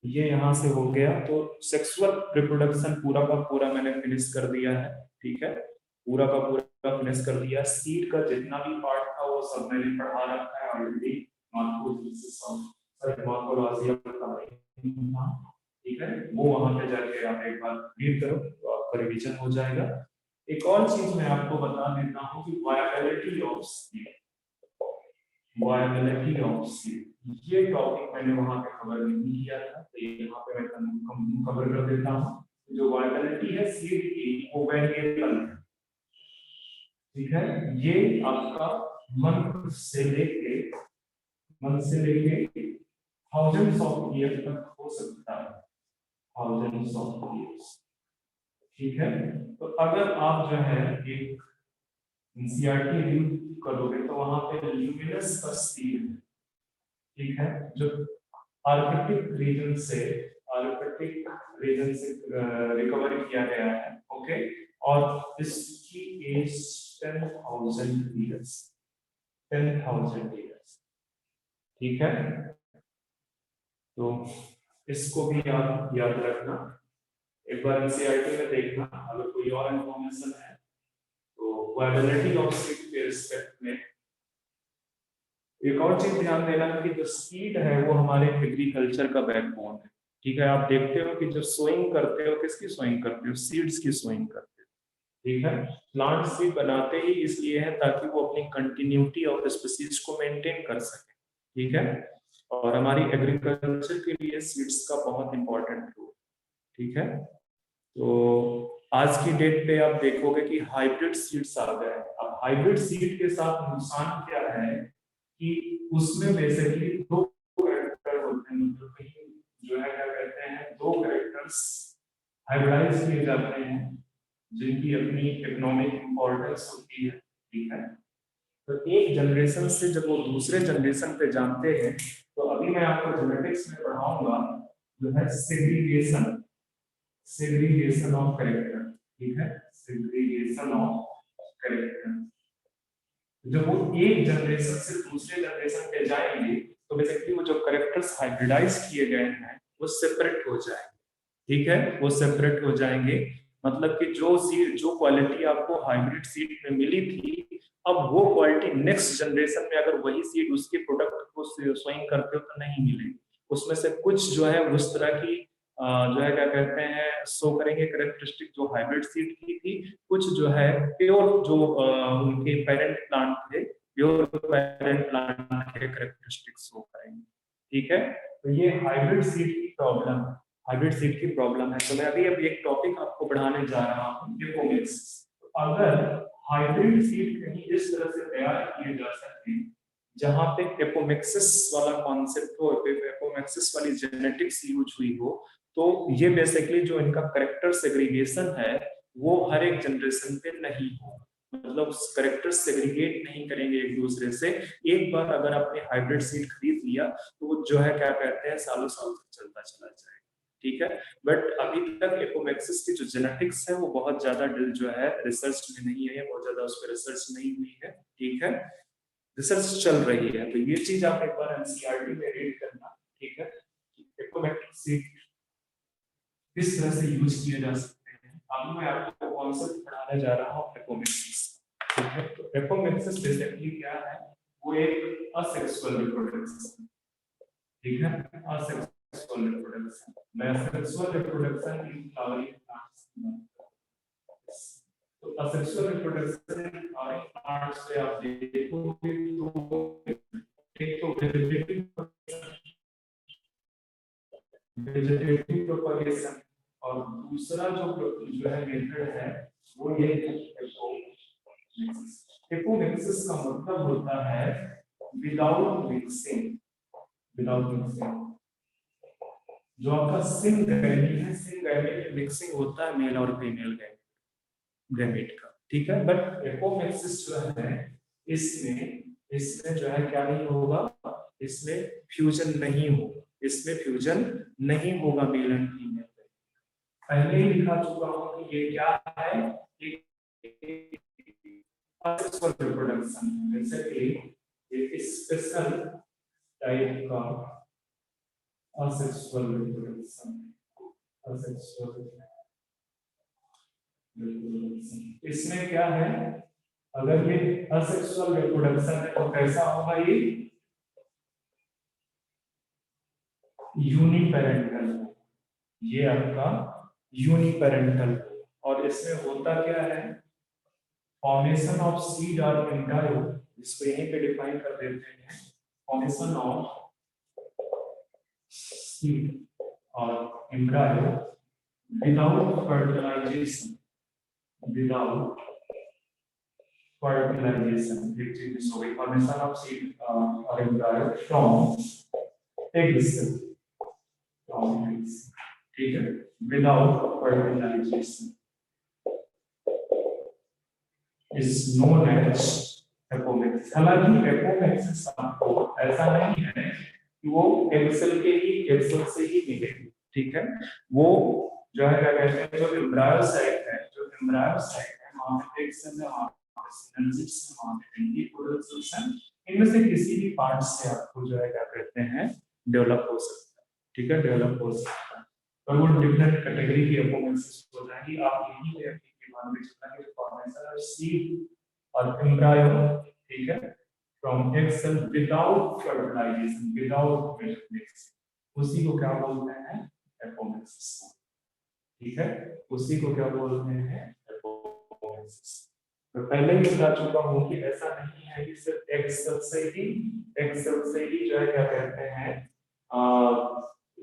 ये यहाँ से हो गया, तो सेक्सुअल रिप्रोडक्शन पूरा का पूरा मैंने फिनिश कर दिया है, ठीक है, पूरा का पूरा फिनिश कर दिया। सीड का जितना भी पार्ट था वो सब मैंने पढ़ा रखा है ऑलरेडी, ठीक है, वो वहां पे जाके आप एक बार रीड करो तो आपका रिवीजन हो जाएगा। एक और चीज मैं आपको बता देता हूँ कि viability of seed, viability of seed, ये टॉपिक मैंने वहां पे कवर नहीं किया था, तो ये यहाँ पे मैं कवर कर देता हूँ। जो वायबिलिटी है सीड की वो वेरिएबल है, ठीक है। ये आपका मंथ से लेके थाउजेंड्स ऑफ ईयर तक हो सकता है, थाउजेंड्स ऑफ ईयर्स, ठीक है। तो अगर आप जो है एक एनसीईआरटी रीड करोगे तो वहां पे ल्यूमिनस का सीड, ठीक है, जो आर्कटिक रीजन से रिकवर किया गया है, ओके। और इसकी एज 10,000 ईयर्स, 10,000 ईयर्स, ठीक है। तो इसको भी आप याद रखना, एक बार एनसीईआरटी में देखना, अगर कोई और इंफॉर्मेशन है तो वायबिलिटी ऑफ सीड के रिस्पेक्ट में एक और चीज ध्यान देना कि जो सीड है वो हमारे एग्रीकल्चर का बैकबोन है, ठीक है। आप देखते हो कि जब सोइंग करते हो, किसकी सोइंग करते हो? सीड्स की सोइंग करते हो, ठीक है। प्लांट सीड बनाते ही इसलिए है ताकि वो अपनी कंटिन्यूटी ऑफ स्पीसीज को मेंटेन कर सके, ठीक है। और हमारी एग्रीकल्चर के लिए सीड्स का बहुत इंपॉर्टेंट रोल, ठीक है। तो आज की डेट पे आप देखोगे कि हाइब्रिड सीड्स आ गए हैं। अब हाइब्रिड सीड के साथ नुकसान क्या है कि उसमें बेसिकली दो कैरेक्टर होते हैं, मतलब कहीं जो है क्या कहते हैं, दो कैरेक्टर्स हाइब्रिडाइज किए जाते हैं जिनकी अपनी इकोनॉमिक इंपॉर्टेंस होती है, ठीक है। तो एक जनरेशन से जब वो दूसरे जनरेशन पे जानते हैं, तो अभी मैं आपको जेनेटिक्स में पढ़ाऊंगा जो है सेग्रीगेशन ऑफ कैरेक्टर, ठीक है, सेग्रीगेशन ऑफ कैरेक्टर। जब वो एक जनरेशन से दूसरे जनरेशन पे जाएंगे तो बेसिकली वो जो कैरेक्टर्स हाइब्रिडाइज किए गए हैं वो सेपरेट हो जाएंगे, ठीक है, वो सेपरेट हो जाएंगे। मतलब कि जो सीड, जो क्वालिटी आपको हाइब्रिड सीड में मिली थी, अब वो क्वालिटी नेक्स्ट जनरेशन में अगर वही सीड उसके प्रोडक्ट को सोइंग करते हो तो नहीं मिलेगी। उसमें से कुछ जो है उस तरह की जो है क्या कहते हैं शो करेंगे कैरेक्टरिस्टिक जो हाइब्रिड सीड की थी, कुछ जो है प्योर जो उनके पेरेंट प्लांट थे, प्योर पेरेंट प्लांट के कैरेक्टरिस्टिक्स शो करेंगे, ठीक है। तो ये हाइब्रिड सीड की प्रॉब्लम है, हाइब्रिड सीड की प्रॉब्लम है। तो मैं अभी एक टॉपिक आपको पढ़ाने जा रहा हूँ, एपोमिक्सिस। तो अगर हाइब्रिड सीड कहीं इस तरह से तैयार किए जा सके जहां पे एपोमिक्सिस वाला कॉन्सेप्ट हो, एपोमिक्सिस वाली जेनेटिक्स यूज हुई हो, तो ये बेसिकली जो इनका कैरेक्टर सेग्रीगेशन है वो हर एक जनरेशन पे नहीं हो, मतलब कैरेक्टर सेग्रीगेट नहीं करेंगे एक दूसरे से। एक बार अगर आपने हाइब्रिड सीड खरीद लिया तो वो जो है क्या कहते हैं सालों साल तक चलता चला जाएगा, ठीक है। बट अभी तक एपोमिक्सिस की जो जेनेटिक्स है वो बहुत ज्यादा जो है रिसर्च में नहीं है, बहुत ज्यादा उस पर रिसर्च नहीं हुई है, ठीक है, रिसर्च चल रही है। तो ये चीज आप एक बार एनसीईआरटी में रीड करना, ठीक है, एपोमिक्सिस सीड किस तरह से यूज किए जा सकते हैं। अब मैं आपको कॉन्सेप्ट पढ़ाने जा रहा हूँ एपोमिक्सिस, ठीक है। तो एपोमिक्सिस बेसिकली क्या है, वो एक असेक्सुअल रिप्रोडक्शन, ठीक है, असेक्सुअल रिप्रोडक्शन। मैं sexual reproduction in flowering plants, तो asexual reproduction in flowering plants पे आप देखोगे तो एक तो वेजिटेटिव प्रोपगेशन और दूसरा जो है मेथड है वो ये एपोमिक्सिस का मतलब होता है विदाउट मिक्सिंग, विदाउट मिक्सिंग। जो आपका सिंगैमी है, सिंगैमी में मिक्सिंग होता है मेल और फीमेल गैमेट का, ठीक है। बट एपोमिक्सिस जो है इसमें जो है क्या नहीं होगा, इसमें फ्यूजन नहीं होगा, इसमें फ्यूजन नहीं होगा मेल एंड फीमेल। पहले ही दिखा चुका हूं कि ये क्या है, असेक्सुअल रिप्रोडक्शन, बेसिकली एक स्पेशल टाइप का असेक्सुअल रिप्रोडक्शन, असेक्सुअल रिप्रोडक्शन। इसमें क्या है, अगर ये असेक्सुअल रिप्रोडक्शन है तो कैसा होगा, ये यूनिपेरेंटल, ये आपका यूनिपेरेंटल। और इसमें होता क्या है, फॉर्मेशन ऑफ सीड और एम्ब्रायो, इसको यहीं पे डिफाइन कर देते हैं, फॉर्मेशन ऑफ सीड और embryo without fertilization, without fertilization, एक चीज मिस हो गई, फॉर्मेशन ऑफ सीड और embryo from eggs, from eggs, ठीक है, without fertilization is known as apomixis. हालांकि एपोमेक्सिस आपको ऐसा नहीं है कि वो एक्सेल के ही एक्सेल से ही मिलेगी, ठीक है, वो जो है क्या कहते हैं, जो एम्ब्रायो साइट है, जो एम्ब्रायो साइट है वहां पे एक्सेल है, वहां पे सिनेर्जिस है, वहां पे एंटीपोडल सेल्स है, इनमें से किसी भी पार्ट से आपको जो है क्या कहते हैं डेवलप हो सकता है, ठीक है, डेवलप हो सकता है, और वो डिफरेंट कैटेगरी की एपोमेक्सिस हो जाएगी। आप यही पे अपनी दिमाग में चलना है फॉर्मेशन ऑफ सीड और एम्ब्रायो, ठीक है, from egg cell without fertilization, without mixing, उसी को क्या बोलते हैं एपोमेक्सिस, ठीक है, उसी को क्या बोलते हैं एपोमेक्सिस। तो पहले ही बता चुका हूं कि ऐसा नहीं है कि सिर्फ एक्सेल से ही जो है क्या कहते हैं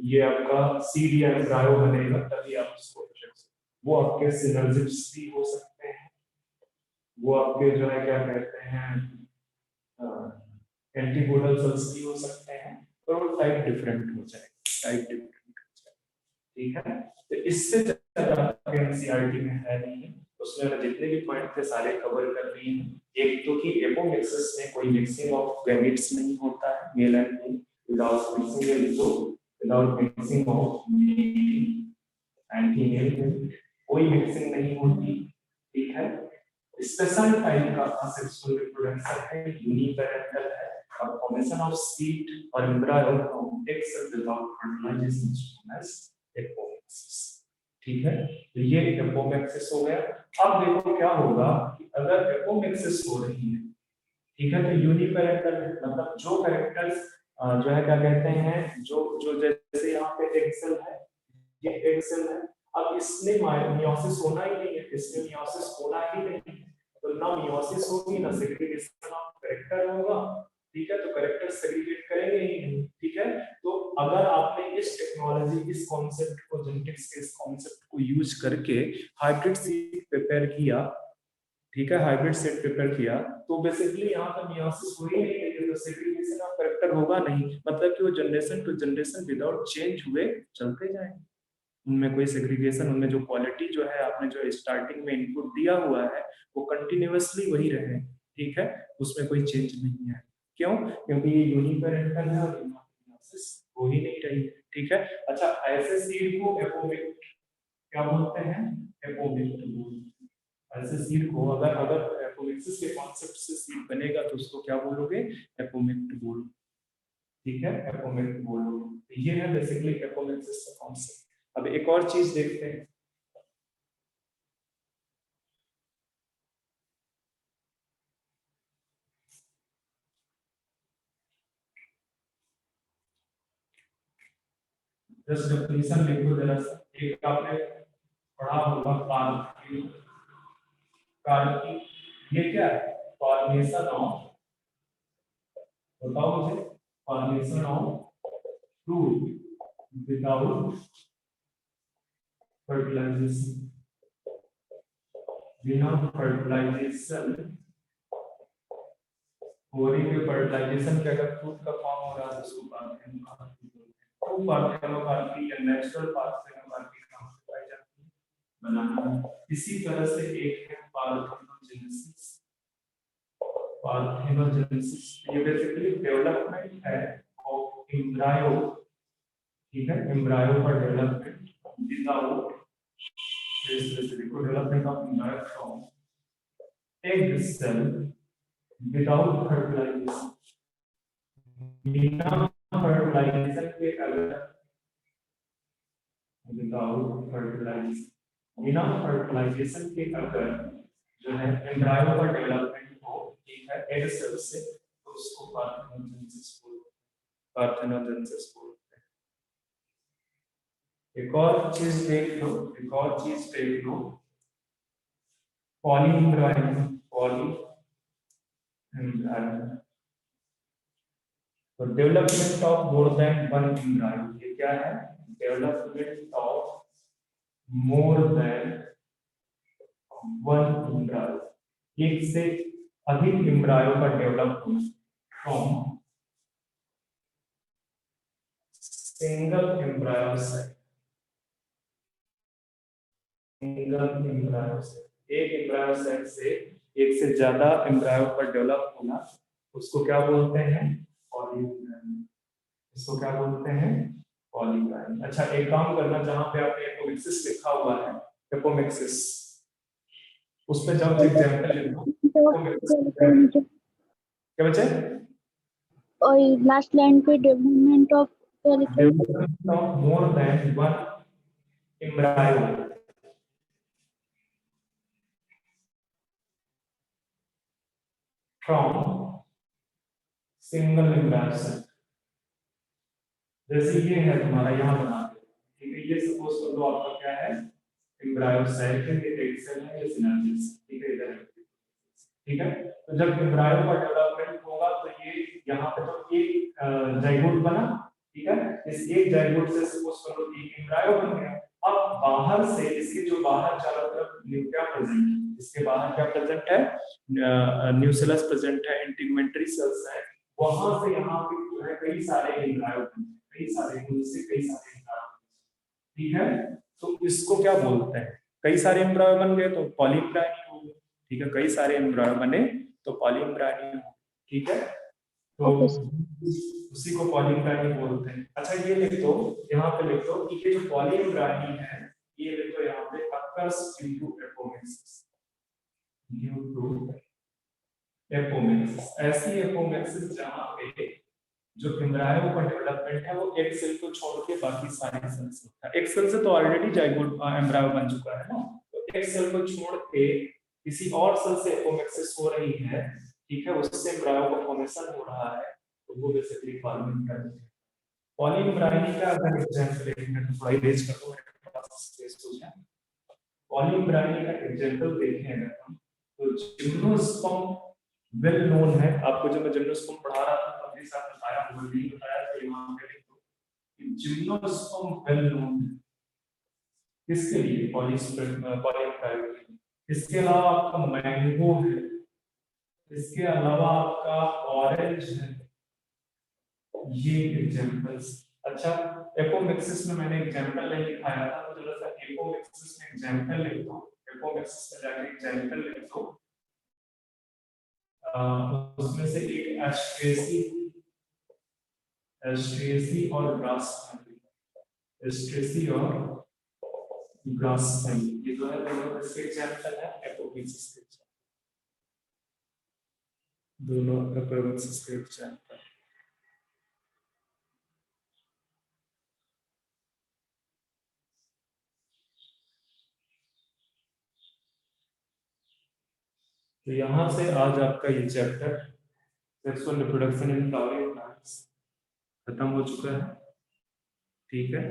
ये आपका सीड या एम्ब्रायो बनेगा तभी आप उसको, वो आपके सिनर्जिड्स भी हो सकते हैं, वो आपके जो है क्या कहते हैं एंटीपोडल सेल्स भी हो सकते हैं, और वो टाइप डिफरेंट हो जाए, ठीक है। तो इससे ज्यादा एनसीईआरटी में है नहीं, उसमें जितने भी पॉइंट थे सारे कवर कर लिए हैं। एक तो कि एपोमेक्सिस में कोई मिक्सिंग ऑफ गैमेट्स नहीं होता है, male and female, without mixing without mixing of male and female, कोई मिक्सिंग नहीं होती, ठीक है। स्पेशल टाइप का असेक्सुअल रिप्रोडक्शन है, यूनिपेरेंटल है, और फॉर्मेशन ऑफ सीड और embryo from egg cell without fertilization is known as apomixis, ठीक है। तो ये एपोमेक्सिस हो गया। अब देखो क्या होगा कि अगर एपोमेक्सिस हो रही है, ठीक है, तो यूनिपेरेंटल मतलब जो कैरेक्टर्स जो है क्या कहते हैं, जो जो जैसे यहाँ पे एक्सेल है, ये एक्सेल है, अब इसमें मियोसिस होना ही नहीं है, इसमें मियोसिस होना ही नहीं है, तो ना मियोसिस होगी ना सेग्रीगेशन ऑफ कैरेक्टर होगा, ठीक है, तो कैरेक्टर सेग्रीगेट करेंगे ही नहीं, ठीक है। तो अगर आपने इस टेक्नोलॉजी, इस कॉन्सेप्ट को, जेनेटिक्स के इस कॉन्सेप्ट को यूज करके हाइब्रिड सीड प्रिपेयर किया, ठीक है, हाइब्रिड सीड प्रिपेयर किया, तो बेसिकली यहाँ पर मियोसिस हो ही नहीं है, तो सेग्रीगेशन ऑफ कैरेक्टर होगा नहीं, मतलब कि वो generation to generation without change हुए चलते जाएंगे, उनमें कोई सेग्रीगेशन, उनमें जो क्वालिटी जो है आपने जो स्टार्टिंग में इनपुट दिया हुआ है वो कंटिन्यूअसली वही रहे, ठीक है, उसमें कोई चेंज नहीं है। क्यों? क्योंकि ये यूनिपेरेंटल है और मियोसिस हो ही नहीं रही है, ठीक है। अच्छा, ऐसे सीड को एपोमिक्ट क्या बोलते हैं, एपोमिक्ट बोलते हैं। ऐसे सीड को अगर एपोमिक्सिस के कॉन्सेप्ट से सीड बनेगा तो उसको क्या बोलोगे, एपोमिक्ट बोलोगे, ठीक है, एपोमिक्ट बोलोगे। ये है बेसिकली एपोमिक्सिस का कॉन्सेप्ट। अब एक और चीज देखते हैं, जस्ट डेफिनेशन लिखो जरा सा। एक आपने पढ़ा होगा कार्की, ये क्या है, फॉर्मेशन ऑफ, बताओ मुझे, formation of fruit without fertilization, बिना फर्टिलाइजेशन, बोरी के फर्टिलाइजेशन के अगर फ्रूट का फॉर्म हो रहा है तो उसको पार्थेनोकार्पी या नेचुरल पार्थेनोकार्पी नाम से पाई जाती है, बनाना। इसी तरह से एक है पार्थेनोजेनेसिस, पार्थेनोजेनेसिस ये बेसिकली डेवलपमेंट है ऑफ एम्ब्रायो, ठीक है, एम्ब्रायो का development without development of embryo from egg cell without fertilization, बिना फर्टिलाइजेशन के अगर, विदाउट फर्टिलाइजेशन, बिना फर्टिलाइजेशन के अगर जो है एम्ब्रायो का डेवलपमेंट हो, ठीक है, एग सेल से, तो उसको पार्थेनोजेनेसिस बोलते हैं, पार्थेनोजेनेसिस बोलते हैं। एक और चीज देख लो, एक और चीज देख लो, पॉलीएम्ब्रायो, पॉलीएम्ब्रायो, तो development of more than one embryo, ये क्या है? Development of more than one embryo, एक से अधिक एम्ब्रायो का डेवलप होना from single embryo set, single embryo set, एक एम्ब्रायो सेट से एक से ज्यादा एम्ब्रायो पर डेवलप होना, उसको क्या बोलते हैं? पॉलीम्ब्रायो। इसको क्या बोलते हैं? पॉलीम्ब्रायो। अच्छा, एक काम करना, जहां पे आपने एपोमिक्सिस लिखा हुआ है, एपोमिक्सिस, उस पे जब एग्जांपल लिखो, एपोमिक्सिस क्या बचे? और लास्ट लाइन पे development of development of more than one embryo from single embryo set. जैसे ये है तुम्हारा, यहाँ बना दो, ठीक है? ये सपोज कर लो आपका क्या है? एम्ब्रायो सेट है, ये एक सेल है, ये सिनेप्सिस, ठीक है? इधर, ठीक है? तो जब एम्ब्रायो का डेवलपमेंट होगा तो ये यहाँ पे तो एक जाइगोट बना, ठीक है? इस एक जाइगोट से सपोज करो एक एम्ब्रायो बन गया। अब बाहर से, इसके जो बाहर चारों तरफ न्यूक्लिया प्रेजेंट है, इसके बाहर क्या प्रेजेंट है? न्यूक्लियस प्रेजेंट है, इंटीग्युमेंटरी सेल्स है, वहां से यहाँ पे जो है कई सारे एम्ब्रायो, कई सारे, उनसे कई सारे एम्ब्रायो, ठीक है? तो इसको क्या बोलते हैं? कई सारे एम्ब्रायो बन गए तो पॉलीम्ब्रायो हो गए, ठीक है? कई सारे एम्ब्रायो बने तो पॉलीम्ब्रायो हो, ठीक है? तो उसी को पॉलीम्ब्रायो बोलते हैं। अच्छा, ये लिख दो, यहाँ पे लिख दो कि ये जो पॉलीम्ब्रायो है, ये लिख दो यहाँ पे occurs due to apomixis, due to apomixis। ऐसी apomixis जहाँ पे जो एम्ब्रायो का डेवलपमेंट है वो एक सेल को छोड़ के बाकी सारे सेल से होता है। एक सेल से तो ऑलरेडी जाइगोट एम्ब्रायो बन चुका है ना, तो एक सेल को छोड़ के किसी और सेल से एपोमिक्सिस हो रही है, ठीक है? उससे एम्ब्रायो का फॉर्मेशन हो रहा है, तो वो बेसिकली पॉलीम्ब्रायो है। पॉलीम्ब्रायो का अगर एग्जांपल एक मिनट थोड़ा इरेज कर दो, मेरे पास स्पेस हो जाए। पॉलीम्ब्रायो का एग्जांपल देखें अगर हम, तो जिम्नोस्पर्म वेल नोन है। आपको जब मैं जिम्नोस्पर्म पढ़ा रहा था तब भी साथ बताया, वो नहीं बताया तो यहाँ पे लिख दो कि जिम्नोस्पर्म वेल नोन है किसके लिए? पॉलीम्ब्रायो के लिए। इसके अलावा आपका मैंगो है, इसके अलावा आपका ऑरेंज है, ये एग्जांपल्स। अच्छा, एपोमिक्सिस में मैंने एग्जांपल नहीं दिखाया था, तो जरा सा एपोमिक्सिस में एग्जांपल लिख दो, एपोमिक्सिस में जाके एग्जांपल लिख दो। उसमें से एक एस्ट्रेसी और ग्रास फैमिली, एस्ट्रेसी और ग्रास फैमिली, ये जो है दोनों इसके एग्जांपल है एपोमिक्सिस के, दोनों एपोमिक्सिस के एग्जांपल। तो यहाँ से आज आपका ये chapter sexual reproduction in flowering plants खत्म हो चुका है, ठीक है?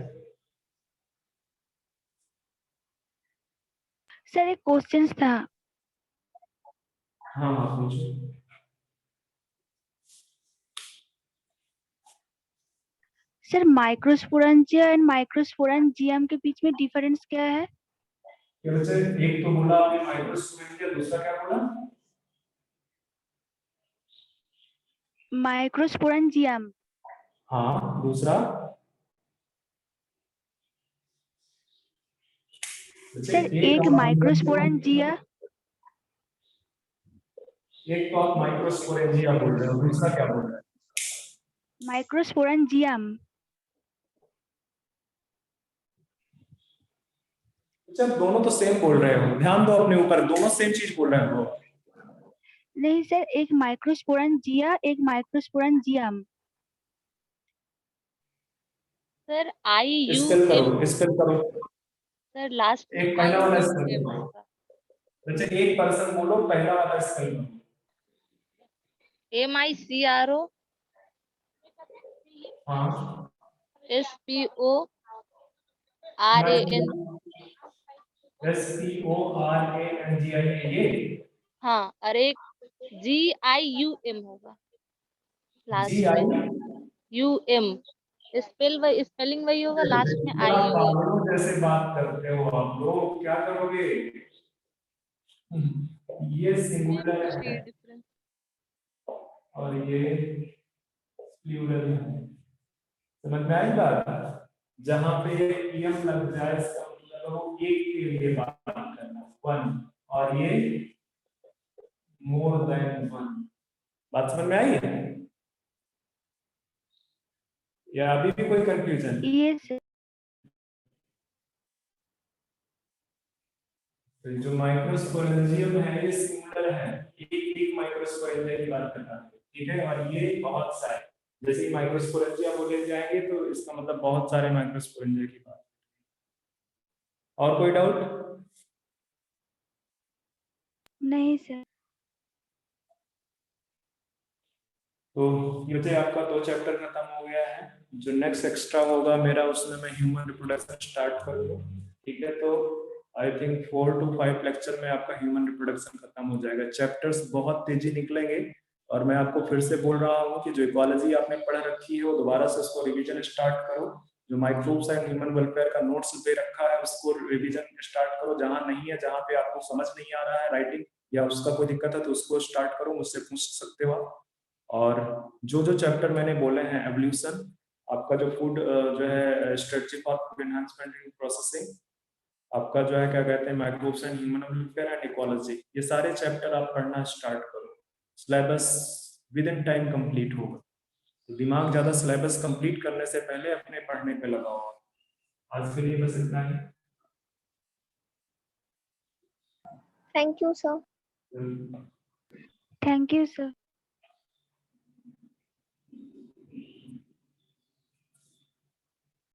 सर एक क्वेश्चन था। हाँ हाँ, पूछो। सर माइक्रोस्पोरेंजिया एंड माइक्रोस्पोरेंजियम के बीच में डिफरेंस क्या है? क्या बच्चे, एक तो बोला आपने माइक्रोस्पोरेंजिया, दूसरा क्या बोला? माइक्रोस्पोरेंजियम। हाँ, दूसरा? सर एक माइक्रोस्पोरेंजिया, एक तो आप माइक्रोस्पोरेंजिया बोल रहे हो, दूसरा क्या बोल रहे हो? माइक्रोस्पोरेंजियम। अच्छा, दोनों तो सेम बोल रहे हो, ध्यान दो अपने ऊपर, दोनों सेम चीज बोल रहे हो। नहीं सर, एक माइक्रोस्पोरेंजिया, एक माइक्रोस्पोरेंजियम। सर IUM स्पेल करो, स्पेल करो। सर लास्ट में एक पहला वाला IUM स्पेल करो। होगा। अच्छा, एक पर्सन बोलो, पहला वाला स्पेल करो। MICRO हाँ, SPORAN SPORANGIA, ये? हाँ, और एक GIUM होगा। लास्ट जी में आई UM, स्पेलिंग वही होगा, लास्ट में क्या IUM। पागलों जैसे बात करते हो आप लोग, क्या करोगे? ये सिंगुलर है डिफरेंस। और ये प्लूरल है। समझ में आई बात? जहां पे एम लग जाए इसका मतलब वो एक के लिए बात करना, वन, और ये मोर देन वन। बात समझ में आई है या अभी भी कोई कंफ्यूजन? ये सर तो जो माइक्रोस्पोरेंजियम है ये सिंगुलर है, एक माइक्रोस्पोरेंजिया की बात कर रहा है, ठीक है? और ये बहुत सारे, जैसे माइक्रोस्पोरेंजिया बोले जाएंगे तो इसका मतलब बहुत सारे माइक्रोस्पोरेंजिया की बात। और कोई डाउट? नहीं सर। तो ये आपका 2 चैप्टर खत्म हो गया है। जो नेक्स्ट एक्स्ट्रा होगा मेरा उसमें मैं ह्यूमन रिप्रोडक्शन स्टार्ट करूंगा, ठीक है? तो आई थिंक 4 to 5 लेक्चर में आपका ह्यूमन रिप्रोडक्शन खत्म हो जाएगा। चैप्टर्स बहुत तेजी निकलेंगे और मैं आपको फिर से बोल रहा हूँ कि जो इक्वालॉजी आपने पढ़ रखी है वो दोबारा से उसको रिवीजन स्टार्ट करो। जो माइक्रोब्स एंड ह्यूमन वेलफेयर का नोट्स दे रखा है उसको रिवीजन स्टार्ट करो। जहां नहीं है, जहां पे आपको समझ नहीं आ रहा है राइटिंग या उसका कोई दिक्कत है तो उसको स्टार्ट करो, मुझसे पूछ सकते हो आप। और जो जो चैप्टर मैंने बोले हैं, एवोल्यूशन, आपका जो फूड जो है strategy for food enhancement and processing, आपका जो है क्या कहते हैं microbes and human welfare and ecology, ये सारे चैप्टर आप पढ़ना स्टार्ट करो। Syllabus with in time complete होगा, तो दिमाग ज्यादा सिलेबस कंप्लीट करने से पहले अपने पढ़ने पे लगाओ। आज के लिए बस इतना ही। Thank you sir. Thank you sir.